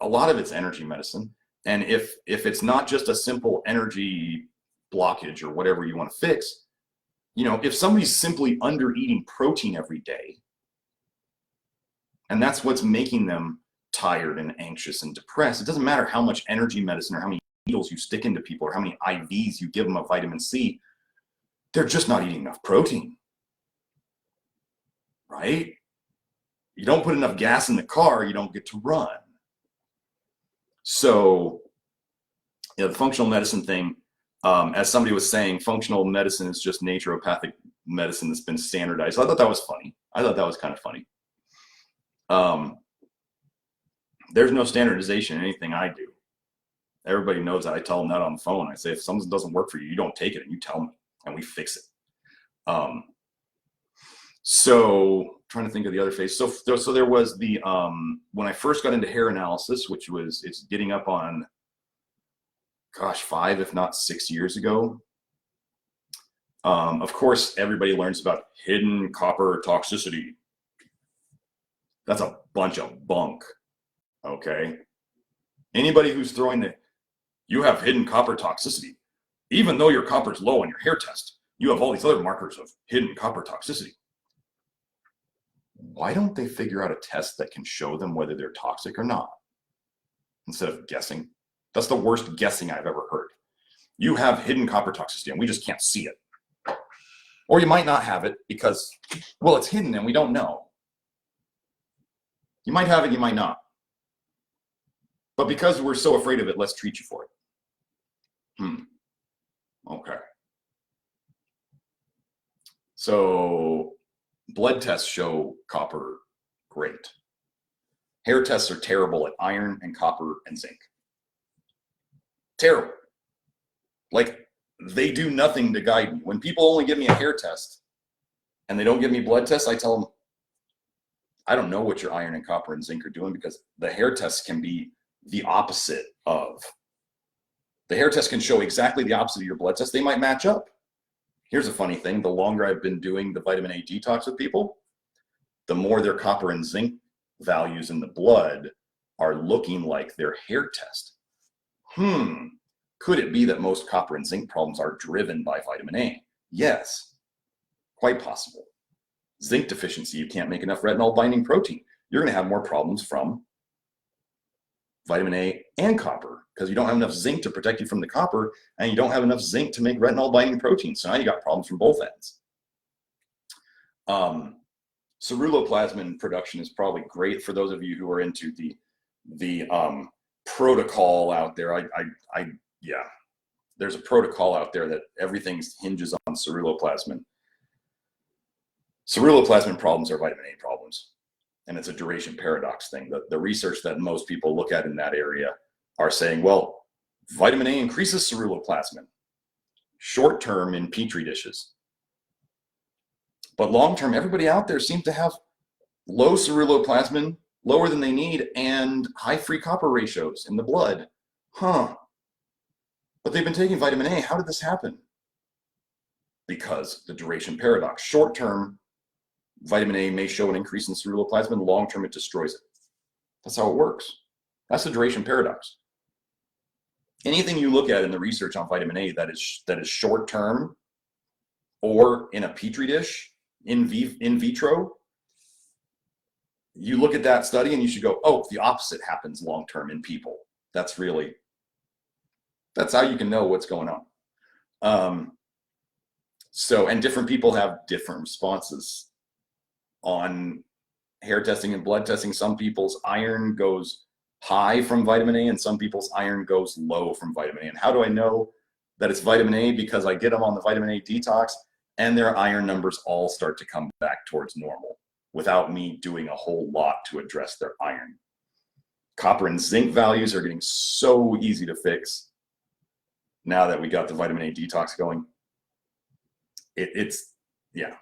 Speaker 1: lot of it's energy medicine. And if it's not just a simple energy blockage or whatever you want to fix, you know, if somebody's simply under eating protein every day, and that's what's making them tired and anxious and depressed, it doesn't matter how much energy medicine or how many needles you stick into people or how many IVs you give them of vitamin C, they're just not eating enough protein, right? You don't put enough gas in the car, you don't get to run. So, you know, the functional medicine thing, as somebody was saying, functional medicine is just naturopathic medicine that's been standardized. So I thought that was funny. I thought that was kind of funny. There's no standardization in anything I do. Everybody knows that. I tell them that on the phone. I say, if something doesn't work for you, you don't take it, and you tell me, and we fix it. So trying to think of the other phase. So there was the, when I first got into hair analysis, which was, it's getting up on, gosh, 5, if not 6 years ago. Of course, everybody learns about hidden copper toxicity. That's a bunch of bunk, okay? Anybody who's throwing the, you have hidden copper toxicity. Even though your copper's low on your hair test, you have all these other markers of hidden copper toxicity. Why don't they figure out a test that can show them whether they're toxic or not, instead of guessing? That's the worst guessing I've ever heard. You have hidden copper toxicity and we just can't see it. Or you might not have it because, well, it's hidden and we don't know. You might have it, you might not. But because we're so afraid of it, let's treat you for it. Okay. So blood tests show copper great. Hair tests are terrible at iron and copper and zinc. Terrible. Like, they do nothing to guide me. When people only give me a hair test and they don't give me blood tests, I tell them, I don't know what your iron and copper and zinc are doing, because the hair tests can be the opposite of. The hair test can show exactly the opposite of your blood test. They might match up. Here's a funny thing. The longer I've been doing the vitamin A detox with people, the more their copper and zinc values in the blood are looking like their hair test. Could it be that most copper and zinc problems are driven by vitamin A? Yes, quite possible. Zinc deficiency, you can't make enough retinol binding protein. You're going to have more problems from vitamin A and copper, because you don't have enough zinc to protect you from the copper, and you don't have enough zinc to make retinol binding protein. So now you got problems from both ends. Ceruloplasmin production is probably great for those of you who are into the protocol out there. Yeah, there's a protocol out there that everything hinges on ceruloplasmin. Ceruloplasmin problems are vitamin A problems, and it's a duration paradox thing. The research that most people look at in that area are saying, well, vitamin A increases ceruloplasmin short term in petri dishes, but long term, everybody out there seems to have low ceruloplasmin, lower than they need, and high free copper ratios in the blood. But they've been taking vitamin A. How did this happen? Because the duration paradox. Short term, vitamin A may show an increase in ceruloplasmin. Long term, it destroys it. That's how it works. That's the duration paradox. Anything you look at in the research on vitamin A that is short term, or in a petri dish, in vitro, you look at that study and you should go, oh, the opposite happens long term in people. That's how you can know what's going on. And different people have different responses on hair testing and blood testing. Some people's iron goes high from vitamin A, and some people's iron goes low from vitamin A. And how do I know that it's vitamin A? Because I get them on the vitamin A detox, and their iron numbers all start to come back towards normal without me doing a whole lot to address their iron. Copper and zinc values are getting so easy to fix now that we got the vitamin A detox going. Yeah.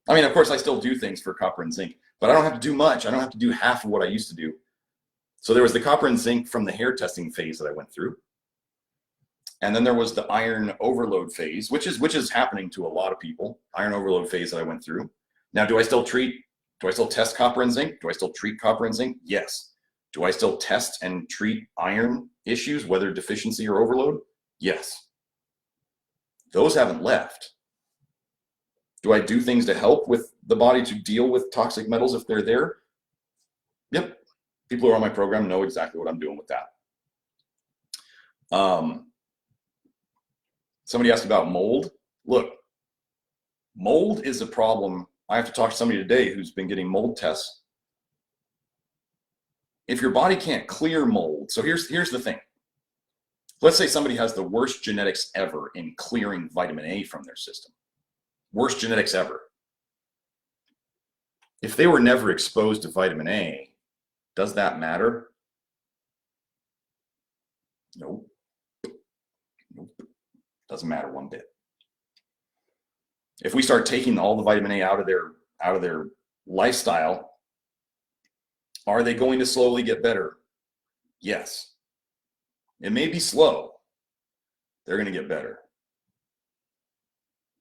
Speaker 1: I mean, of course, I still do things for copper and zinc, but I don't have to do much. I don't have to do half of what I used to do. So there was the copper and zinc from the hair testing phase that I went through. And then there was the iron overload phase, which is happening to a lot of people. Iron overload phase that I went through. Now, do I still test copper and zinc? Do I still treat copper and zinc? Yes. Do I still test and treat iron issues, whether deficiency or overload? Yes. Those haven't left. Do I do things to help with the body to deal with toxic metals if they're there? Yep. People who are on my program know exactly what I'm doing with that. Somebody asked about mold. Look, mold is a problem. I have to talk to somebody today who's been getting mold tests. If your body can't clear mold, so here's the thing. Let's say somebody has the worst genetics ever in clearing vitamin A from their system. Worst genetics ever. If they were never exposed to vitamin A, does that matter? Nope. Nope. Doesn't matter one bit. If we start taking all the vitamin A out of their lifestyle, are they going to slowly get better? Yes. It may be slow. They're going to get better.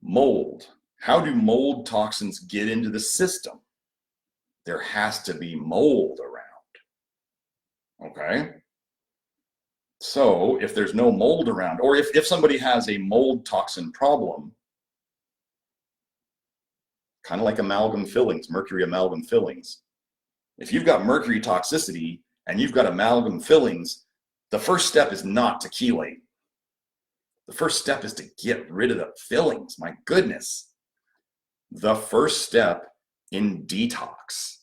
Speaker 1: Mold. How do mold toxins get into the system? There has to be mold around. Okay? So if there's no mold around, or if somebody has a mold toxin problem, kind of like amalgam fillings, mercury amalgam fillings. If you've got mercury toxicity and you've got amalgam fillings, the first step is not to chelate. The first step is to get rid of the fillings. My goodness. The first step in detox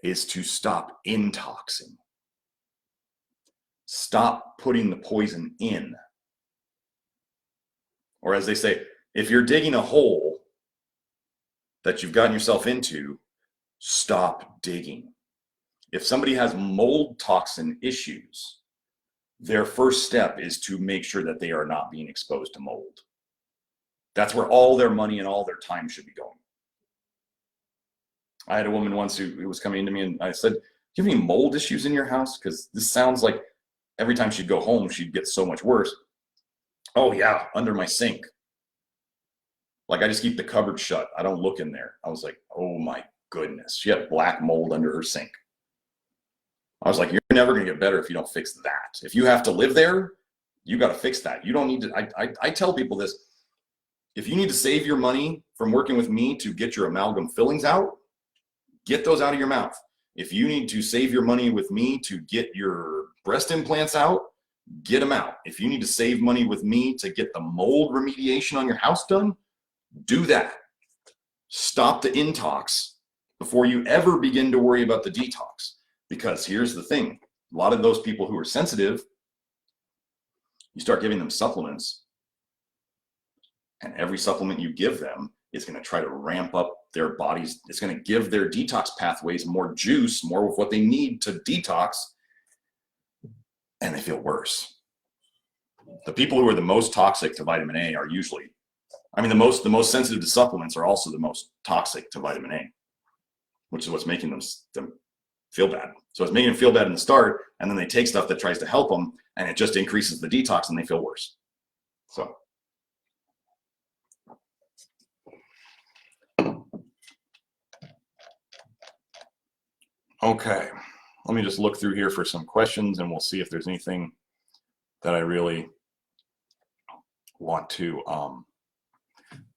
Speaker 1: is to stop intoxing. Stop putting the poison in. Or as they say, if you're digging a hole that you've gotten yourself into, stop digging. If somebody has mold toxin issues, their first step is to make sure that they are not being exposed to mold. That's where all their money and all their time should be going. I had a woman once who was coming into me and I said, do you have any mold issues in your house? Because this sounds like every time she'd go home, she'd get so much worse. Oh yeah, under my sink. Like I just keep the cupboard shut. I don't look in there. I was like, oh my goodness. She had black mold under her sink. I was like, you're never going to get better if you don't fix that. If you have to live there, you got to fix that. You don't need to, I tell people this, if you need to save your money from working with me to get your amalgam fillings out, get those out of your mouth. If you need to save your money with me to get your breast implants out, get them out. If you need to save money with me to get the mold remediation on your house done, do that. Stop the intox before you ever begin to worry about the detox. Because here's the thing, a lot of those people who are sensitive, you start giving them supplements, and every supplement you give them is going to try to ramp up their bodies. It's going to give their detox pathways more juice, more of what they need to detox, and they feel worse. The people who are the most toxic to vitamin A are usually, I mean, the most sensitive to supplements are also the most toxic to vitamin A, which is what's making them feel bad. So it's making them feel bad in the start, and then they take stuff that tries to help them, and it just increases the detox, and they feel worse. So. Okay, let me just look through here for some questions, and we'll see if there's anything that I really want to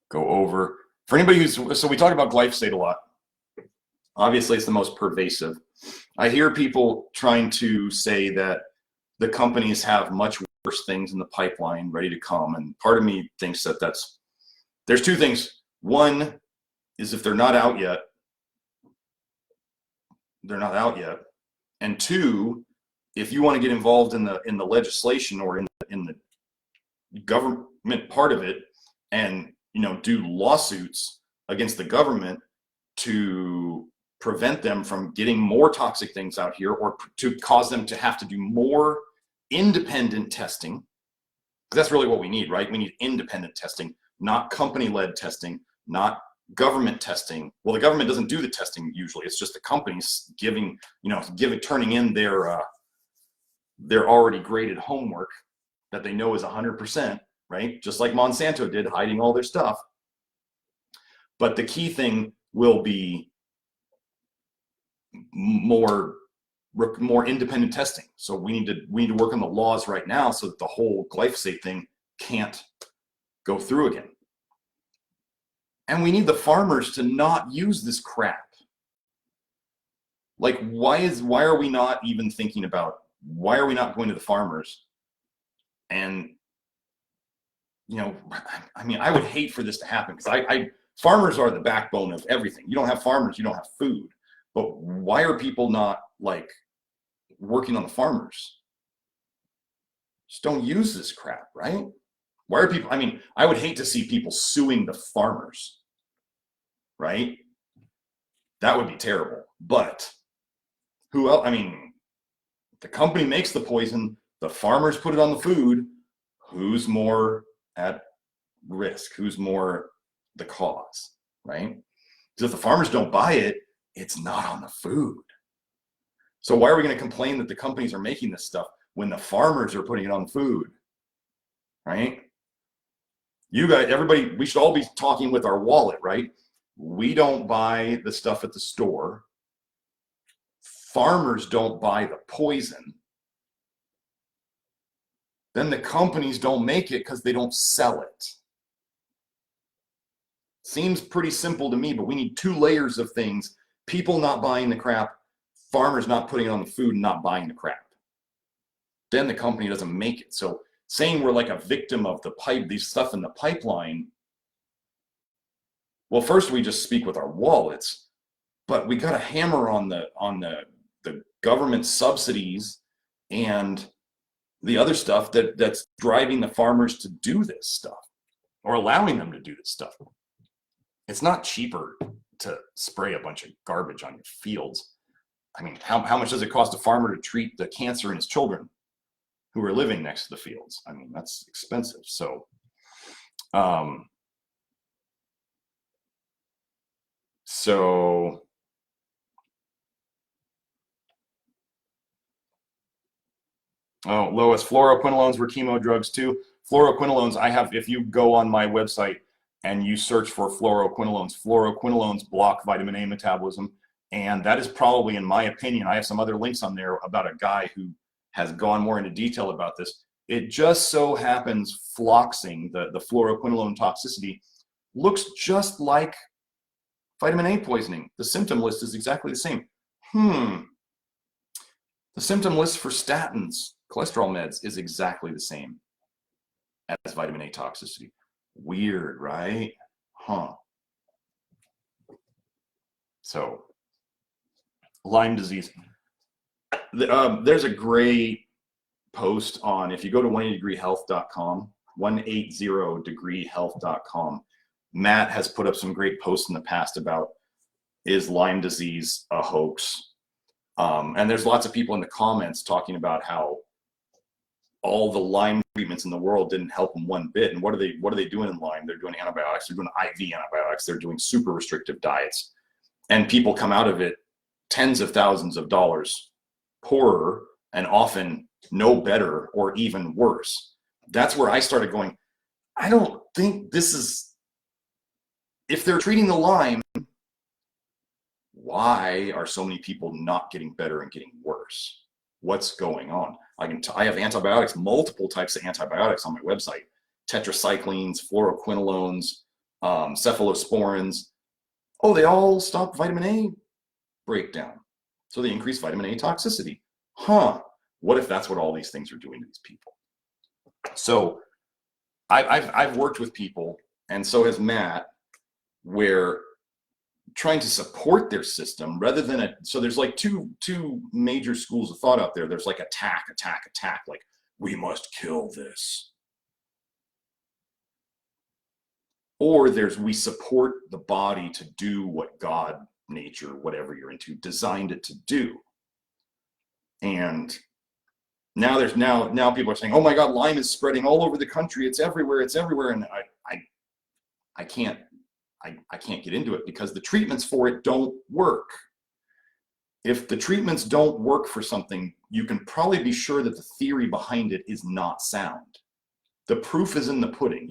Speaker 1: go over. For anybody so we talk about glyphosate a lot. Obviously, it's the most pervasive. I hear people trying to say that the companies have much worse things in the pipeline ready to come, and part of me thinks that there's two things. One is if they're not out yet, they're not out yet, and two, if you want to get involved in the legislation or in the government part of it, and do lawsuits against the government to prevent them from getting more toxic things out here, or to cause them to have to do more independent testing, because that's really what we need, right? We need independent testing, not company-led testing, not government testing. Well, the government doesn't do the testing usually. It's just the companies turning in their already graded homework that they know is 100%, right? Just like Monsanto did, hiding all their stuff. But the key thing will be more independent testing. So we need to work on the laws right now so that the whole glyphosate thing can't go through again. And we need the farmers to not use this crap. Like, why are we not even thinking about, why are we not going to the farmers? And I mean, I would hate for this to happen, because farmers are the backbone of everything. You don't have farmers, you don't have food. But why are people not like working on the farmers? Just don't use this crap, right? Why are people, I mean, I would hate to see people suing the farmers, right? That would be terrible. But who else? I mean, the company makes the poison, the farmers put it on the food. Who's more at risk? Who's more the cause, right? Because if the farmers don't buy it, it's not on the food. So why are we going to complain that the companies are making this stuff when the farmers are putting it on the food, right? You guys, everybody, we should all be talking with our wallet, right? We don't buy the stuff at the store. Farmers don't buy the poison. Then the companies don't make it because they don't sell it. Seems pretty simple to me, but we need two layers of things. People not buying the crap, farmers not putting it on the food and not buying the crap. Then the company doesn't make it. So saying we're like a victim of the pipe, these stuff in the pipeline, well, first we just speak with our wallets, but we got to hammer on the government subsidies and the other stuff that's driving the farmers to do this stuff or allowing them to do this stuff. It's not cheaper to spray a bunch of garbage on your fields. I mean, how much does it cost a farmer to treat the cancer in his children who are living next to the fields? I mean, that's expensive. So, oh, Lois, fluoroquinolones were chemo drugs too. Fluoroquinolones, I have, if you go on my website and you search for fluoroquinolones block vitamin A metabolism. And that is probably, in my opinion, I have some other links on there about a guy who has gone more into detail about this. It just so happens floxing, the fluoroquinolone toxicity, looks just like vitamin A poisoning. The symptom list is exactly the same. The symptom list for statins, cholesterol meds, is exactly the same as vitamin A toxicity. Weird, right? So, Lyme disease. There's a great post on, if you go to 180degreehealth.com, 180degreehealth.com, Matt has put up some great posts in the past about, is Lyme disease a hoax? And there's lots of people in the comments talking about how all the Lyme treatments in the world didn't help them one bit. And what are they doing in Lyme? They're doing antibiotics, they're doing IV antibiotics, they're doing super restrictive diets. And people come out of it tens of thousands of dollars poorer and often no better or even worse. That's where I started going, I don't think this is, if they're treating the Lyme, why are so many people not getting better and getting worse? What's going on? I have antibiotics, multiple types of antibiotics on my website, tetracyclines, fluoroquinolones, cephalosporins. Oh, they all stop vitamin A breakdown. So they increase vitamin A toxicity. What if that's what all these things are doing to these people? So I've worked with people, and so has Matt, where trying to support their system rather than so there's like two major schools of thought out there. There's like attack, like we must kill this. Or there's we support the body to do what God, nature, whatever you're into, designed it to do. And now now people are saying, oh my God, Lyme is spreading all over the country. It's everywhere. And I can't get into it because the treatments for it don't work. If the treatments don't work for something, you can probably be sure that the theory behind it is not sound. The proof is in the pudding.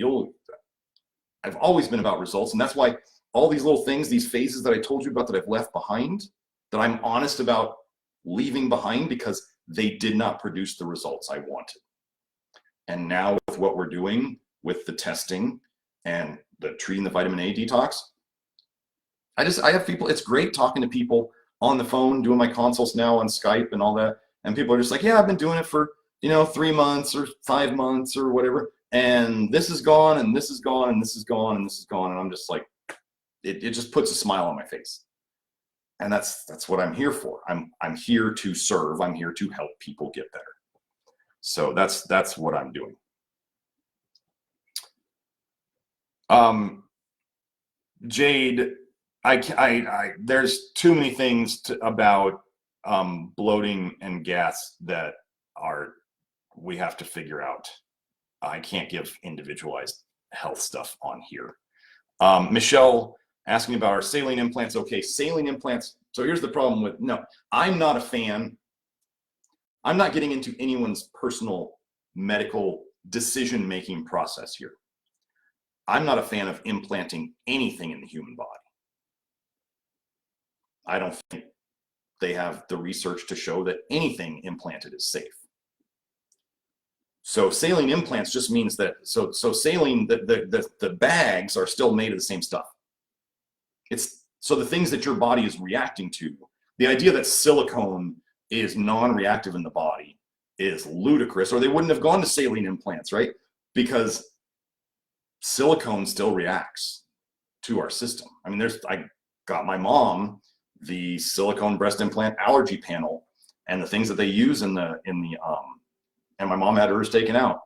Speaker 1: I've always been about results, and that's why all these little things, these phases that I told you about that I've left behind, that I'm honest about leaving behind because they did not produce the results I wanted. And now with what we're doing with the testing and the treating the vitamin A detox, I have people, it's great talking to people on the phone, doing my consults now on Skype and all that. And people are just like, yeah, I've been doing it for, 3 months or 5 months or whatever. And this is gone, and this is gone, and this is gone, and this is gone. And I'm just like, it just puts a smile on my face. And that's what I'm here for. I'm here to serve. I'm here to help people get better. So that's what I'm doing. Jade, There's too many things about bloating and gas that we have to figure out. I can't give individualized health stuff on here. Michelle asking about our saline implants. Okay, saline implants. So here's the problem with, no, I'm not a fan. I'm not getting into anyone's personal medical decision-making process here. I'm not a fan of implanting anything in the human body. I don't think they have the research to show that anything implanted is safe. So saline implants just means that, so saline, the bags are still made of the same stuff. So the things that your body is reacting to, the idea that silicone is non-reactive in the body is ludicrous, or they wouldn't have gone to saline implants, right? Because silicone still reacts to our system. I mean, I got my mom the silicone breast implant allergy panel, and the things that they use and my mom had hers taken out.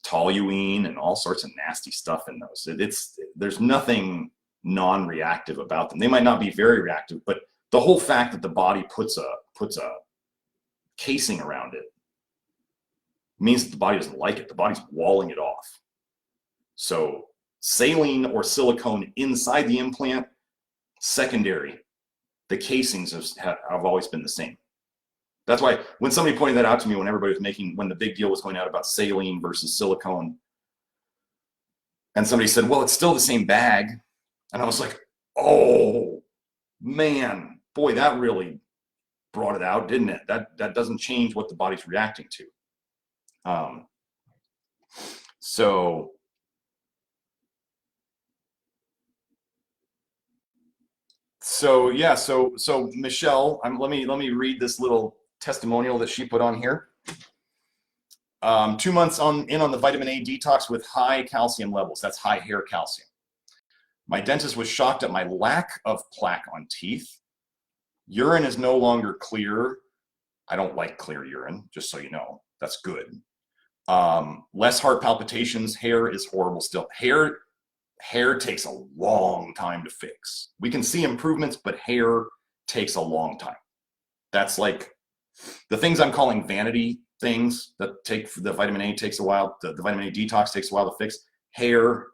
Speaker 1: Toluene and all sorts of nasty stuff in those. There's nothing non-reactive about them. They might not be very reactive, but the whole fact that the body puts a casing around it means that the body doesn't like it. The body's walling it off. So saline or silicone inside the implant, secondary. The casings have always been the same. That's why when somebody pointed that out to me, when the big deal was going out about saline versus silicone, and somebody said, well, it's still the same bag. And I was like, oh man, boy, that really brought it out, didn't it? That doesn't change what the body's reacting to. So Michelle, let me read this little testimonial that she put on here. 2 months in on the vitamin A detox with high calcium levels. That's high hair calcium. My dentist was shocked at my lack of plaque on teeth. Urine is no longer clear. I don't like clear urine, just so you know. That's good. Less heart palpitations. Hair is horrible still. Hair takes a long time to fix. We can see improvements, but hair takes a long time. That's like the things I'm calling vanity things that the vitamin A takes a while. The vitamin A detox takes a while to fix. Hair.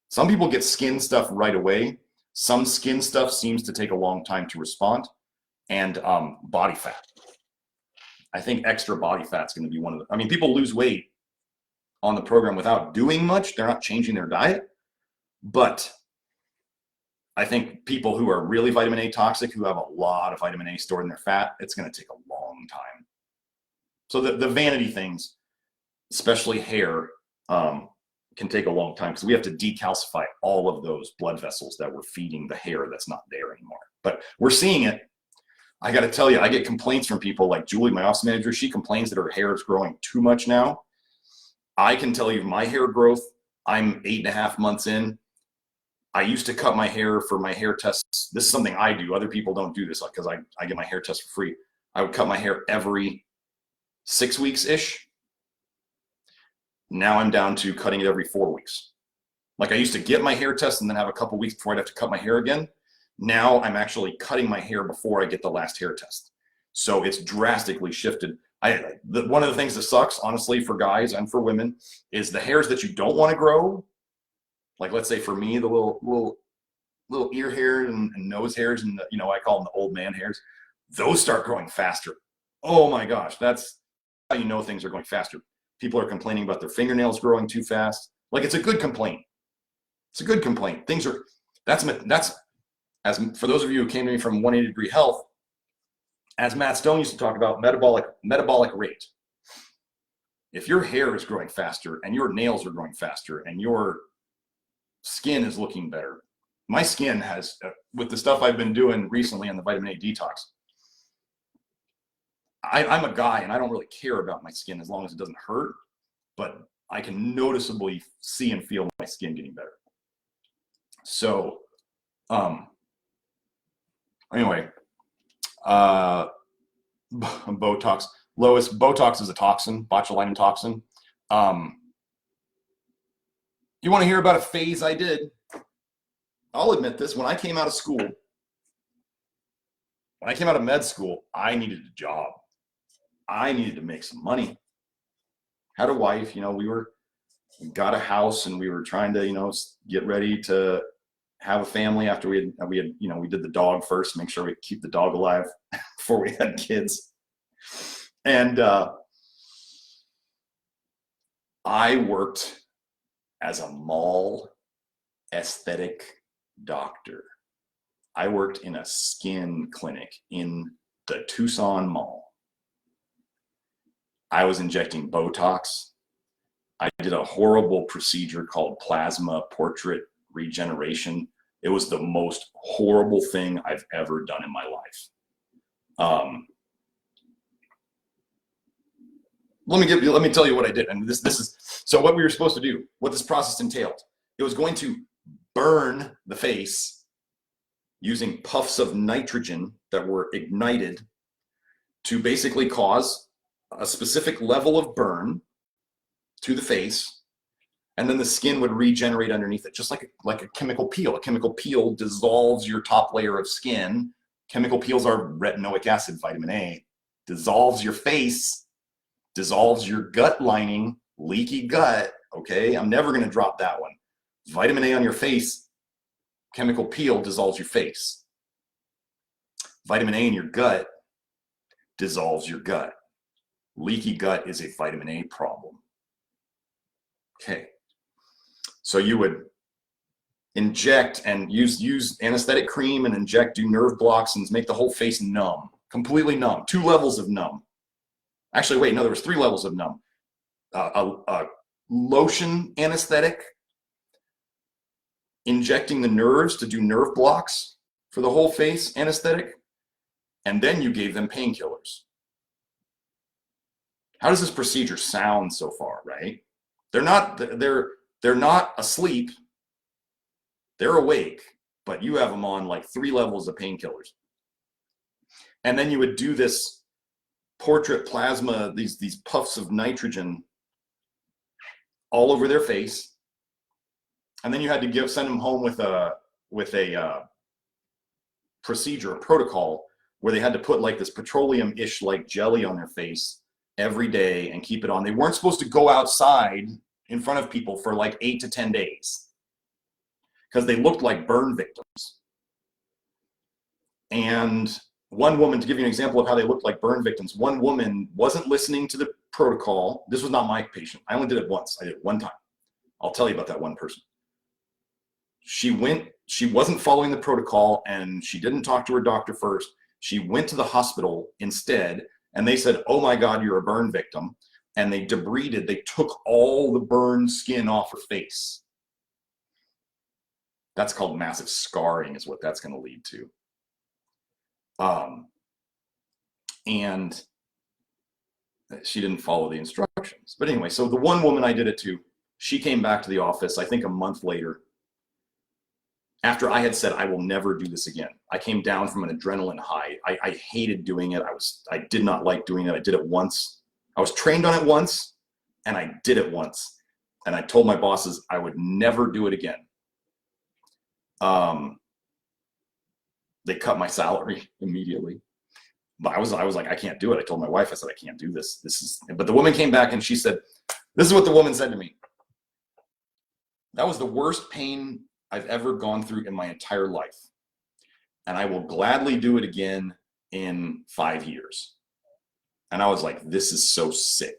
Speaker 1: Some people get skin stuff right away. Some skin stuff seems to take a long time to respond. And body fat. I think extra body fat is going to be one of the, people lose weight on the program without doing much. They're not changing their diet. But I think people who are really vitamin A toxic, who have a lot of vitamin A stored in their fat, it's going to take a long time. So the vanity things, especially hair, can take a long time because we have to decalcify all of those blood vessels that we're feeding the hair that's not there anymore. But we're seeing it. I got to tell you, I get complaints from people like Julie, my office manager. She complains that her hair is growing too much now. I can tell you my hair growth, I'm 8.5 months in. I used to cut my hair for my hair tests. This is something I do. Other people don't do this because I get my hair test for free. I would cut my hair every 6 weeks-ish. Now I'm down to cutting it every 4 weeks. Like I used to get my hair test and then have a couple weeks before I'd have to cut my hair again. Now I'm actually cutting my hair before I get the last hair test. So it's drastically shifted. One of the things that sucks, honestly, for guys and for women is the hairs that you don't want to grow. Like let's say for me, the little ear hairs and nose hairs and I call them the old man hairs. Those start growing faster. Oh my gosh, that's how you know things are going faster. People are complaining about their fingernails growing too fast. Like it's a good complaint. It's a good complaint. That's as for those of you who came to me from 180 Degree Health, as Matt Stone used to talk about, metabolic rate. If your hair is growing faster and your nails are growing faster and your skin is looking better, my skin has, with the stuff I've been doing recently on the vitamin A detox, I'm a guy and I don't really care about my skin as long as it doesn't hurt, but I can noticeably see and feel my skin getting better. So, anyway, Botox. Lois, Botox is a toxin, botulinum toxin. You want to hear about a phase I did? I'll admit this. When I came out of school, when I came out of med school, I needed a job. I needed to make some money. Had a wife, we got a house, and we were trying to, get ready to have a family after we did the dog first, make sure we keep the dog alive before we had kids. And I worked as a mall aesthetic doctor. I worked in a skin clinic in the Tucson Mall. I was injecting Botox. I did a horrible procedure called plasma portrait regeneration. It was the most horrible thing I've ever done in my life. Let me tell you what I did. And this is, so what we were supposed to do, what this process entailed. It was going to burn the face using puffs of nitrogen that were ignited to basically cause a specific level of burn to the face, and then the skin would regenerate underneath it, just like a chemical peel. A chemical peel dissolves your top layer of skin. Chemical peels are retinoic acid, vitamin A, dissolves your face, dissolves your gut lining, leaky gut. Okay, I'm never going to drop that one. Vitamin A on your face, chemical peel dissolves your face. Vitamin A in your gut dissolves your gut. Leaky gut is a vitamin A problem. Okay, so you would inject and use anesthetic cream and inject, do nerve blocks, and make the whole face numb, completely numb. 2 levels of numb. Actually, wait, no, there was 3 levels of numb. A lotion anesthetic, injecting the nerves to do nerve blocks for the whole face anesthetic, and then you gave them painkillers. How does this procedure sound so far, right? They're not asleep, they're awake, but you have them on like 3 levels of painkillers. And then you would do this portrait plasma, these puffs of nitrogen all over their face. And then you had to send them home with a procedure, a protocol, where they had to put like this petroleum-ish like jelly on their face every day and keep it on. They weren't supposed to go outside in front of people for like 8 to 10 days because they looked like burn victims. And one woman, to give you an example of how they looked like burn victims, one woman wasn't listening to the protocol. This was not my patient. I only did it once. I did it one time. I'll tell you about that one person. She wasn't following the protocol, and she didn't talk to her doctor first. She went to the hospital instead, and they said, "Oh my God, you're a burn victim." And they debrided, they took all the burned skin off her face. That's called massive scarring, is what that's going to lead to. And she didn't follow the instructions. But anyway, so the one woman I did it to, she came back to the office, I think a month later, after I had said, I will never do this again. I came down from an adrenaline high. I hated doing it. I did not like doing it. I did it once. I was trained on it once, and I did it once. And I told my bosses I would never do it again. They cut my salary immediately. But I was like, I can't do it. I told my wife, I said, I can't do this. But the woman came back and she said, this is what the woman said to me. That was the worst pain I've ever gone through in my entire life. And I will gladly do it again in 5 years. And I was like, this is so sick.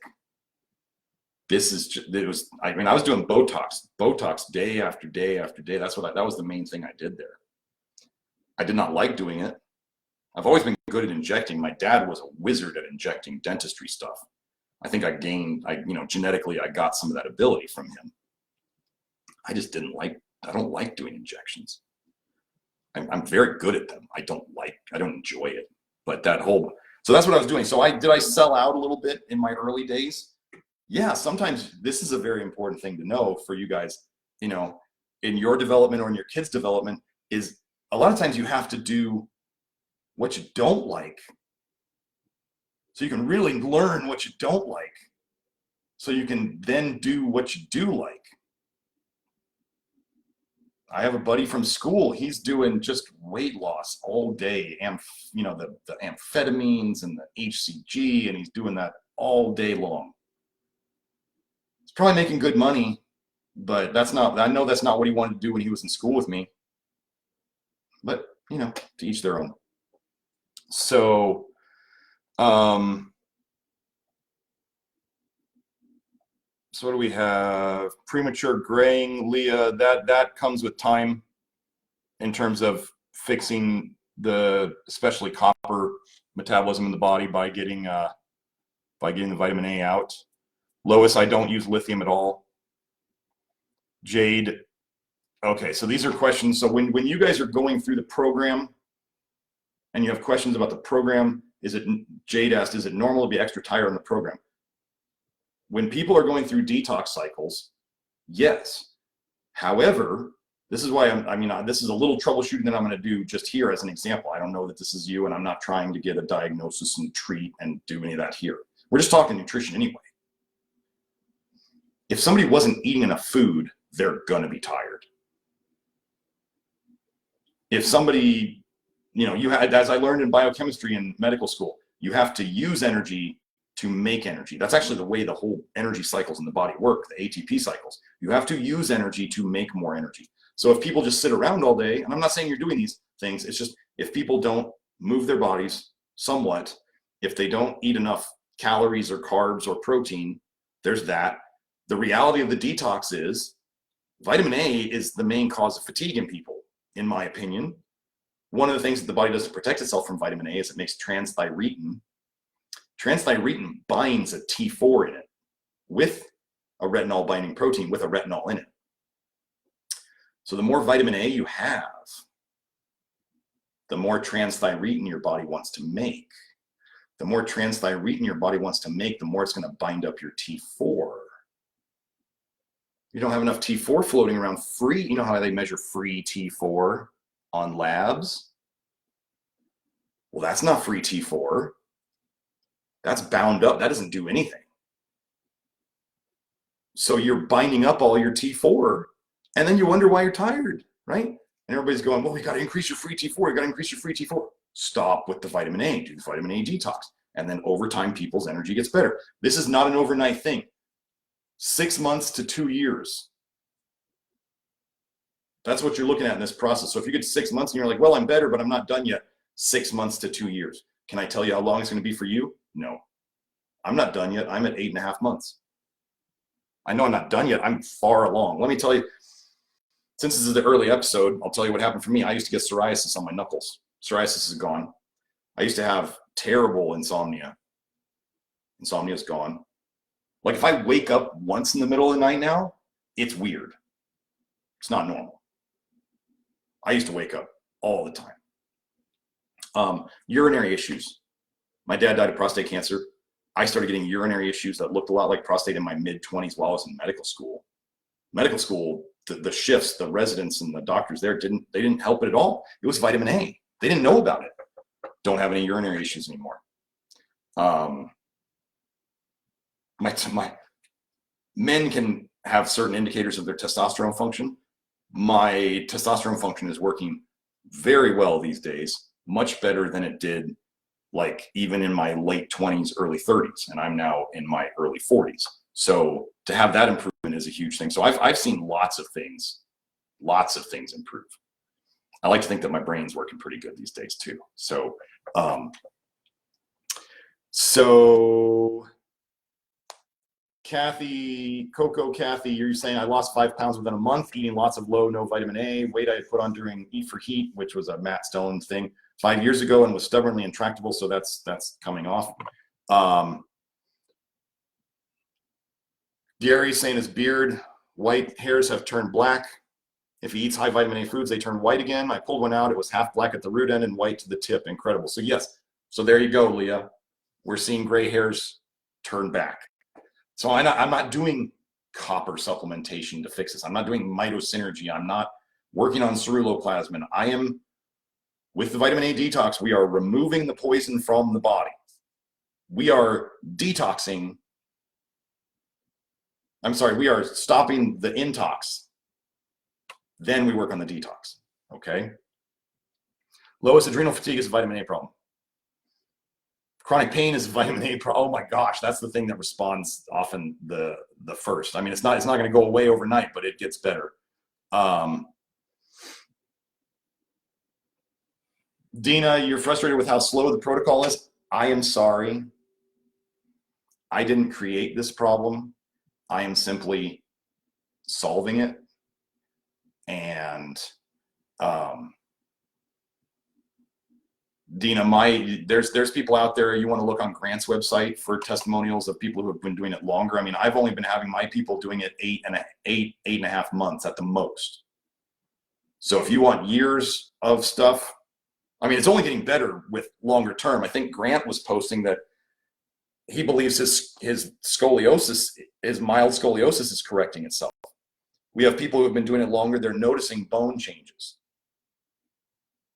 Speaker 1: I was doing Botox day after day after day. That was the main thing I did there. I did not like doing it. I've always been good at injecting. My dad was a wizard at injecting dentistry stuff. I think genetically I got some of that ability from him. I don't like doing injections. I'm very good at them. I don't enjoy it. But so that's what I was doing. So did I sell out a little bit in my early days? Yeah, sometimes this is a very important thing to know for you guys, in your development or in your kids' development, is a lot of times you have to do what you don't like. So you can really learn what you don't like. So you can then do what you do like. I have a buddy from school. He's doing just weight loss all day, and the amphetamines and the HCG, and he's doing that all day long. He's probably making good money, but I know that's not what he wanted to do when he was in school with me. But to each their own. So, so what do we have? Premature graying, Leah. That comes with time, in terms of fixing especially copper metabolism in the body by getting the vitamin A out. Lois, I don't use lithium at all. Jade. Okay, so these are questions. So when you guys are going through the program and you have questions about the program, Jade asked, is it normal to be extra tired on the program? When people are going through detox cycles, yes. However, this is why this is a little troubleshooting that I'm going to do just here as an example. I don't know that this is you, and I'm not trying to get a diagnosis and treat and do any of that here. We're just talking nutrition anyway. If somebody wasn't eating enough food, they're going to be tired. If somebody, you had, as I learned in biochemistry in medical school, you have to use energy to make energy. That's actually the way the whole energy cycles in the body work, the ATP cycles. You have to use energy to make more energy. So if people just sit around all day, and I'm not saying you're doing these things, it's just if people don't move their bodies somewhat, if they don't eat enough calories or carbs or protein, there's that. The reality of the detox is vitamin A is the main cause of fatigue in people, in my opinion. One of the things that the body does to protect itself from vitamin A is it makes transthyretin. Transthyretin binds a T4 in it with a retinol binding protein with a retinol in it. So the more vitamin A you have, the more transthyretin your body wants to make. The more transthyretin your body wants to make, the more it's going to bind up your T4. You don't have enough T4 floating around free. You know how they measure free T4 on labs? Well, that's not free T4. That's bound up. That doesn't do anything. So you're binding up all your T4, and then you wonder why you're tired, right? And everybody's going, well, you got to increase your free T4. You got to increase your free T4. Stop with the vitamin A. Do the vitamin A detox. And then over time, people's energy gets better. This is not an overnight thing. 6 months to 2 years. That's what you're looking at in this process. So if you get to 6 months and you're like, well, I'm better, but I'm not done yet. 6 months to 2 years. Can I tell you how long it's going to be for you? No. I'm not done yet. I'm at 8.5 months. I know I'm not done yet. I'm far along. Let me tell you, since this is the early episode, I'll tell you what happened for me. I used to get psoriasis on my knuckles. Psoriasis is gone. I used to have terrible insomnia. Insomnia is gone. Like if I wake up once in the middle of the night now, it's weird. It's not normal. I used to wake up all the time. Urinary issues. My dad died of prostate cancer. I started getting urinary issues that looked a lot like prostate in my mid-20s while I was in medical school. Medical school, the shifts, the residents and the doctors there didn't help it at all. It was vitamin A. They didn't know about it. Don't have any urinary issues anymore. My men can have certain indicators of their testosterone function. My testosterone function is working very well these days, much better than it did like even in my late 20s, early 30s, and I'm now in my early 40s. So to have that improvement is a huge thing. So I've seen lots of things improve. I like to think that my brain's working pretty good these days too. So, Kathy, you're saying I lost 5 pounds within a month, eating lots of low, no vitamin A, weight I had put on during Eat for Heat, which was a Matt Stone thing 5 years ago and was stubbornly intractable. So that's coming off. Gary's saying his beard, white hairs have turned black. If he eats high vitamin A foods, they turn white again. I pulled one out. It was half black at the root end and white to the tip. Incredible. So yes. So there you go, Leah. We're seeing gray hairs turn back. So I'm not doing copper supplementation to fix this. I'm not doing mitosynergy. I'm not working on ceruloplasmin. I am, with the vitamin A detox, we are removing the poison from the body. We are detoxing. We are stopping the intox. Then we work on the detox, okay? Lowest adrenal fatigue is a vitamin A problem. Chronic pain is a vitamin A problem. Oh my gosh, that's the thing that responds often the first. I mean, it's not going to go away overnight, but it gets better. Dina, you're frustrated with how slow the protocol is. I am sorry. I didn't create this problem. I am simply solving it. And Dina, there's people out there, you want to look on Grant's website for testimonials of people who have been doing it longer. I mean, I've only been having my people doing it eight and a half months at the most. So if you want years of stuff, I mean, it's only getting better with longer term. I think Grant was posting that he believes his scoliosis, his mild scoliosis is correcting itself. We have people who have been doing it longer. They're noticing bone changes.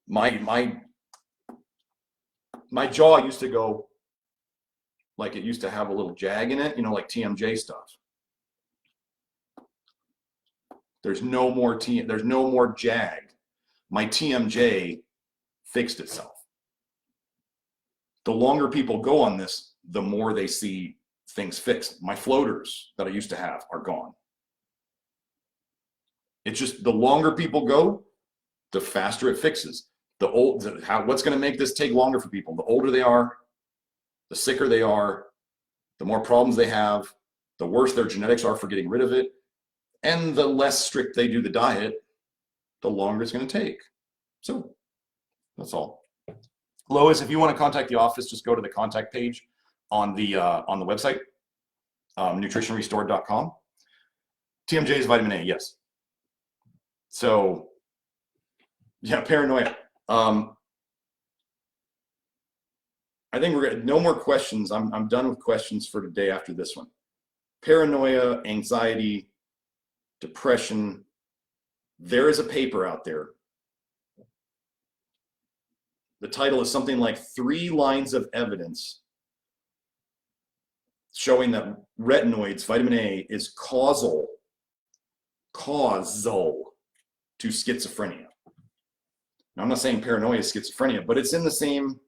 Speaker 1: My jaw used to go like it used to have a little jag in it, you know, like TMJ stuff. There's no more jag. My TMJ fixed itself. The longer people go on this, the more they see things fixed. My floaters that I used to have are gone. It's just the longer people go, the faster it fixes. What's going to make this take longer for people? The older they are, the sicker they are, the more problems they have, the worse their genetics are for getting rid of it, and the less strict they do the diet, the longer it's going to take. So that's all. Lois, if you want to contact the office, just go to the contact page on the website, nutritionrestored.com. TMJ is vitamin A, yes. So, yeah, paranoia. I think we're gonna, no more questions. I'm done with questions for today after this one. Paranoia, anxiety, depression. There is a paper out there. The title is something like 3 lines of evidence showing that retinoids, vitamin A, is causal to schizophrenia. Now, I'm not saying paranoia is schizophrenia, but it's in the same.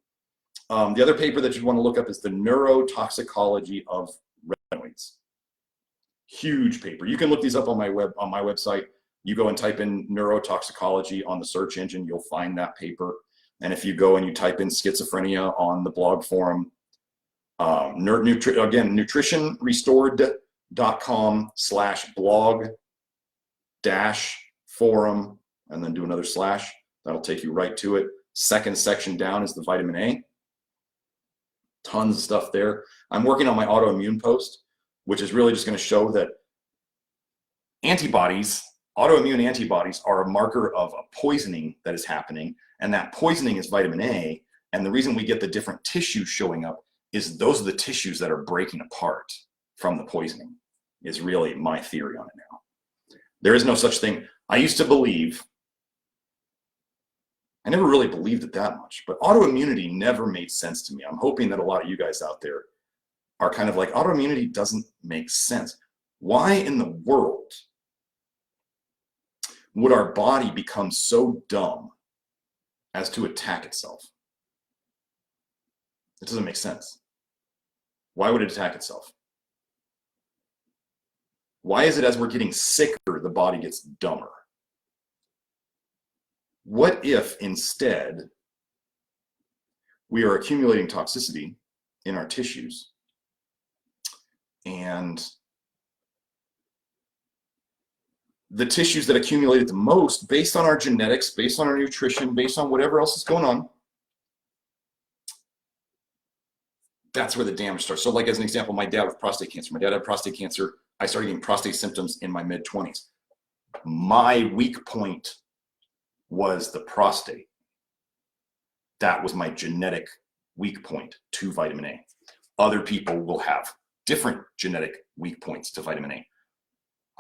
Speaker 1: The other paper that you want to look up is the neurotoxicology of retinoids. Huge paper. You can look these up on my website. You go and type in neurotoxicology on the search engine, you'll find that paper. And if you go and you type in schizophrenia on the blog forum, again, nutritionrestored.com/blog-forum, and then do another slash. That'll take you right to it. Second section down is the vitamin A. Tons of stuff there. I'm working on my autoimmune post, which is really just going to show that antibodies, autoimmune antibodies, are a marker of a poisoning that is happening, and that poisoning is vitamin A. And the reason we get the different tissues showing up is those are the tissues that are breaking apart from the poisoning, is really my theory on it now. There is no such thing. I used to believe, I never really believed it that much, but autoimmunity never made sense to me. I'm hoping that a lot of you guys out there are kind of like, autoimmunity doesn't make sense. Why in the world would our body become so dumb as to attack itself? It doesn't make sense. Why would it attack itself? Why is it as we're getting sicker, the body gets dumber? What if instead we are accumulating toxicity in our tissues, and the tissues that accumulated the most, based on our genetics, based on our nutrition, based on whatever else is going on, that's where the damage starts. So like as an example, my dad with prostate cancer. My dad had prostate cancer. I started getting prostate symptoms in my mid-20s. My weak point was the prostate. That was my genetic weak point to vitamin A. Other people will have different genetic weak points to vitamin A.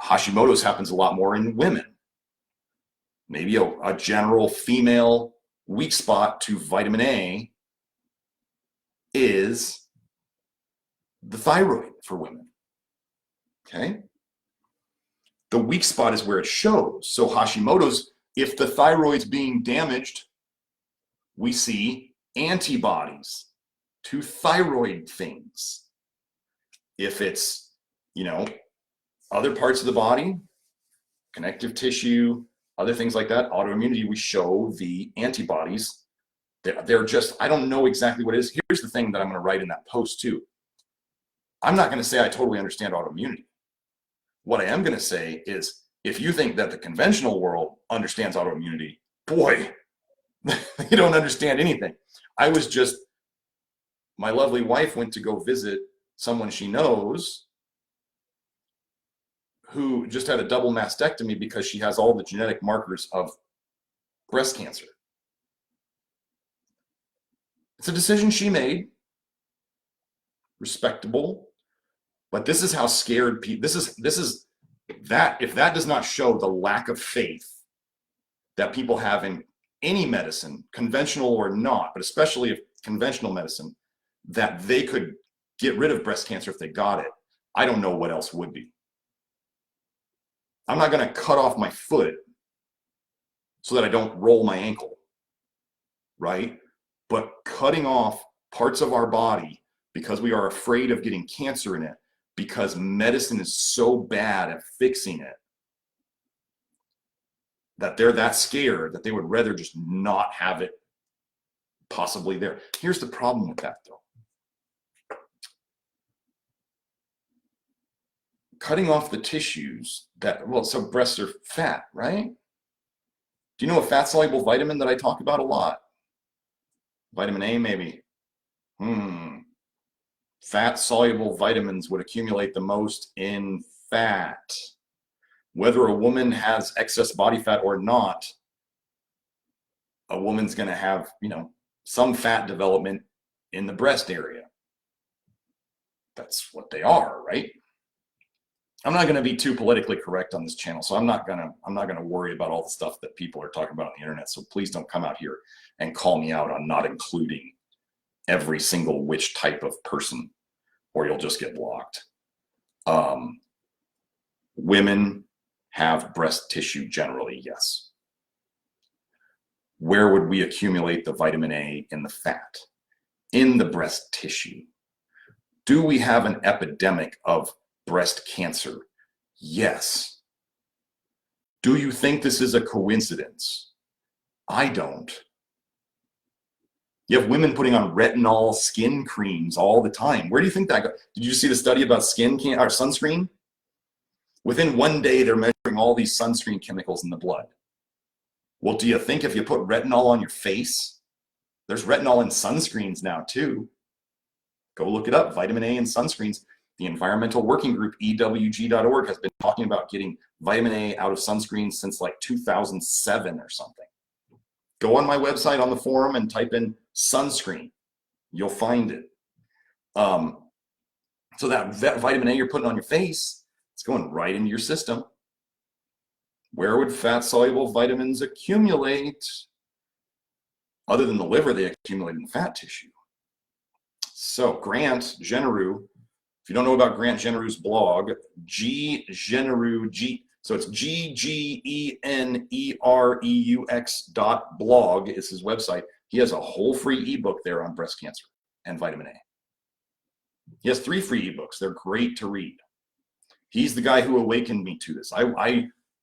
Speaker 1: Hashimoto's happens a lot more in women. Maybe a general female weak spot to vitamin A is the thyroid for women. Okay? The weak spot is where it shows. So Hashimoto's, if the thyroid's being damaged, we see antibodies to thyroid things. If it's, you know, other parts of the body, connective tissue, other things like that, autoimmunity, we show the antibodies. They're just, I don't know exactly what it is. Here's the thing that I'm going to write in that post too. I'm not going to say I totally understand autoimmunity. What I am going to say is, if you think that the conventional world understands autoimmunity, boy, they don't understand anything. My lovely wife went to go visit someone she knows who just had a double mastectomy because she has all the genetic markers of breast cancer. It's a decision she made, respectable, but this is how scared people, this is that, if that does not show the lack of faith that people have in any medicine, conventional or not, but especially if conventional medicine, that they could get rid of breast cancer if they got it, I don't know what else would be. I'm not going to cut off my foot so that I don't roll my ankle, right? But cutting off parts of our body because we are afraid of getting cancer in it, because medicine is so bad at fixing it, that they're that scared that they would rather just not have it possibly there. Here's the problem with that though. Cutting off the tissues that, well, so breasts are fat, right? Do you know a fat soluble vitamin that I talk about a lot? Vitamin A, maybe. Fat soluble vitamins would accumulate the most in fat. Whether a woman has excess body fat or not, a woman's going to have, you know, some fat development in the breast area. That's what they are, right? I'm not going to be too politically correct on this channel, so I'm not going to worry about all the stuff that people are talking about on the internet. So please don't come out here and call me out on not including every single which type of person, or you'll just get blocked. Women have breast tissue generally, yes. Where would we accumulate the vitamin A in the fat? In the breast tissue. Do we have an epidemic of breast cancer? Yes. Do you think this is a coincidence? I don't. You have women putting on retinol skin creams all the time. Where do you think that got? Did you see the study about sunscreen? Within 1 day, they're measuring all these sunscreen chemicals in the blood. Well, do you think if you put retinol on your face, there's retinol in sunscreens now too? Go look it up, vitamin A in sunscreens. The Environmental Working Group, EWG.org, has been talking about getting vitamin A out of sunscreens since like 2007 or something. Go on my website on the forum and type in sunscreen. You'll find it. So that vitamin A you're putting on your face, it's going right into your system. Where would fat-soluble vitamins accumulate? Other than the liver, they accumulate in fat tissue. So Grant Genereux, if you don't know about Grant Genereux's blog, so it's GGENEREUX.blog is his website. He has a whole free ebook there on breast cancer and vitamin A. He has 3 free ebooks. They're great to read. He's the guy who awakened me to this.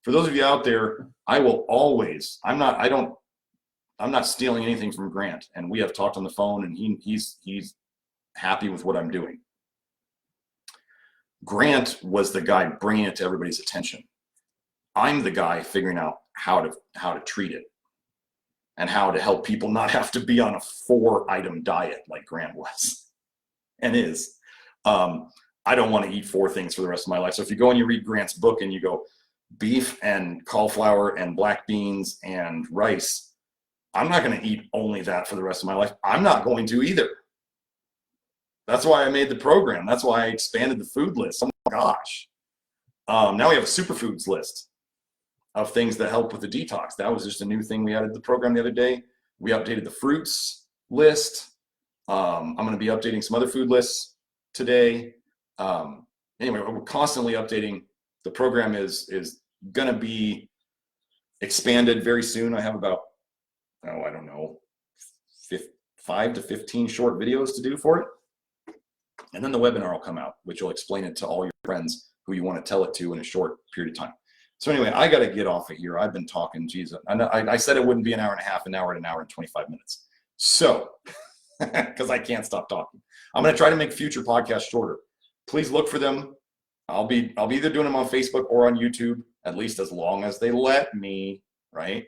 Speaker 1: For those of you out there, I will always, I'm not stealing anything from Grant, and we have talked on the phone, and he's happy with what I'm doing. Grant was the guy bringing it to everybody's attention. I'm the guy figuring out how to treat it and how to help people not have to be on a 4-item diet like Grant was and is. I don't want to eat 4 things for the rest of my life. So if you go and you read Grant's book and you go beef and cauliflower and black beans and rice, I'm not going to eat only that for the rest of my life. I'm not going to either. That's why I made the program. That's why I expanded the food list. Oh my gosh. Now we have a superfoods list of things that help with the detox. That was just a new thing we added to the program the other day. We updated the fruits list. I'm going to be updating some other food lists today. Anyway, we're constantly updating the program is going to be expanded very soon. I have about, oh, I don't know, 5 to 15 short videos to do for it. And then the webinar will come out, which will explain it to all your friends who you want to tell it to in a short period of time. So anyway, I got to get off of here. I've been talking, geez, I said it wouldn't be an hour and a half, an hour and 25 minutes. So, because I can't stop talking. I'm going to try to make future podcasts shorter. Please look for them. I'll be either doing them on Facebook or on YouTube, at least as long as they let me, right?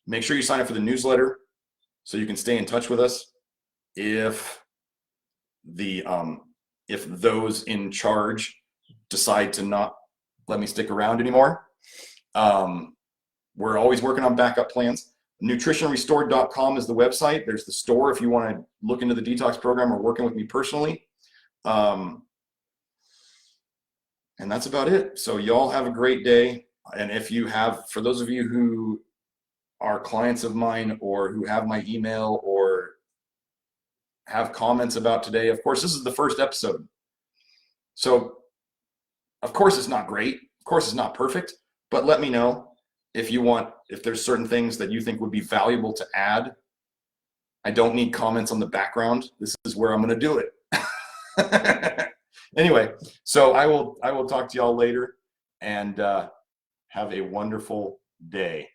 Speaker 1: Make sure you sign up for the newsletter so you can stay in touch with us. If those in charge decide to not let me stick around anymore, we're always working on backup plans. nutritionrestored.com is the website. There's the store if you want to look into the detox program or working with me personally. And that's about it. So y'all have a great day. And if you have, for those of you who are clients of mine or who have my email or have comments about today, of course, this is the first episode. So of course it's not great. Of course it's not perfect, but let me know if there's certain things that you think would be valuable to add. I don't need comments on the background. This is where I'm going to do it. Anyway, so I will talk to y'all later, and have a wonderful day.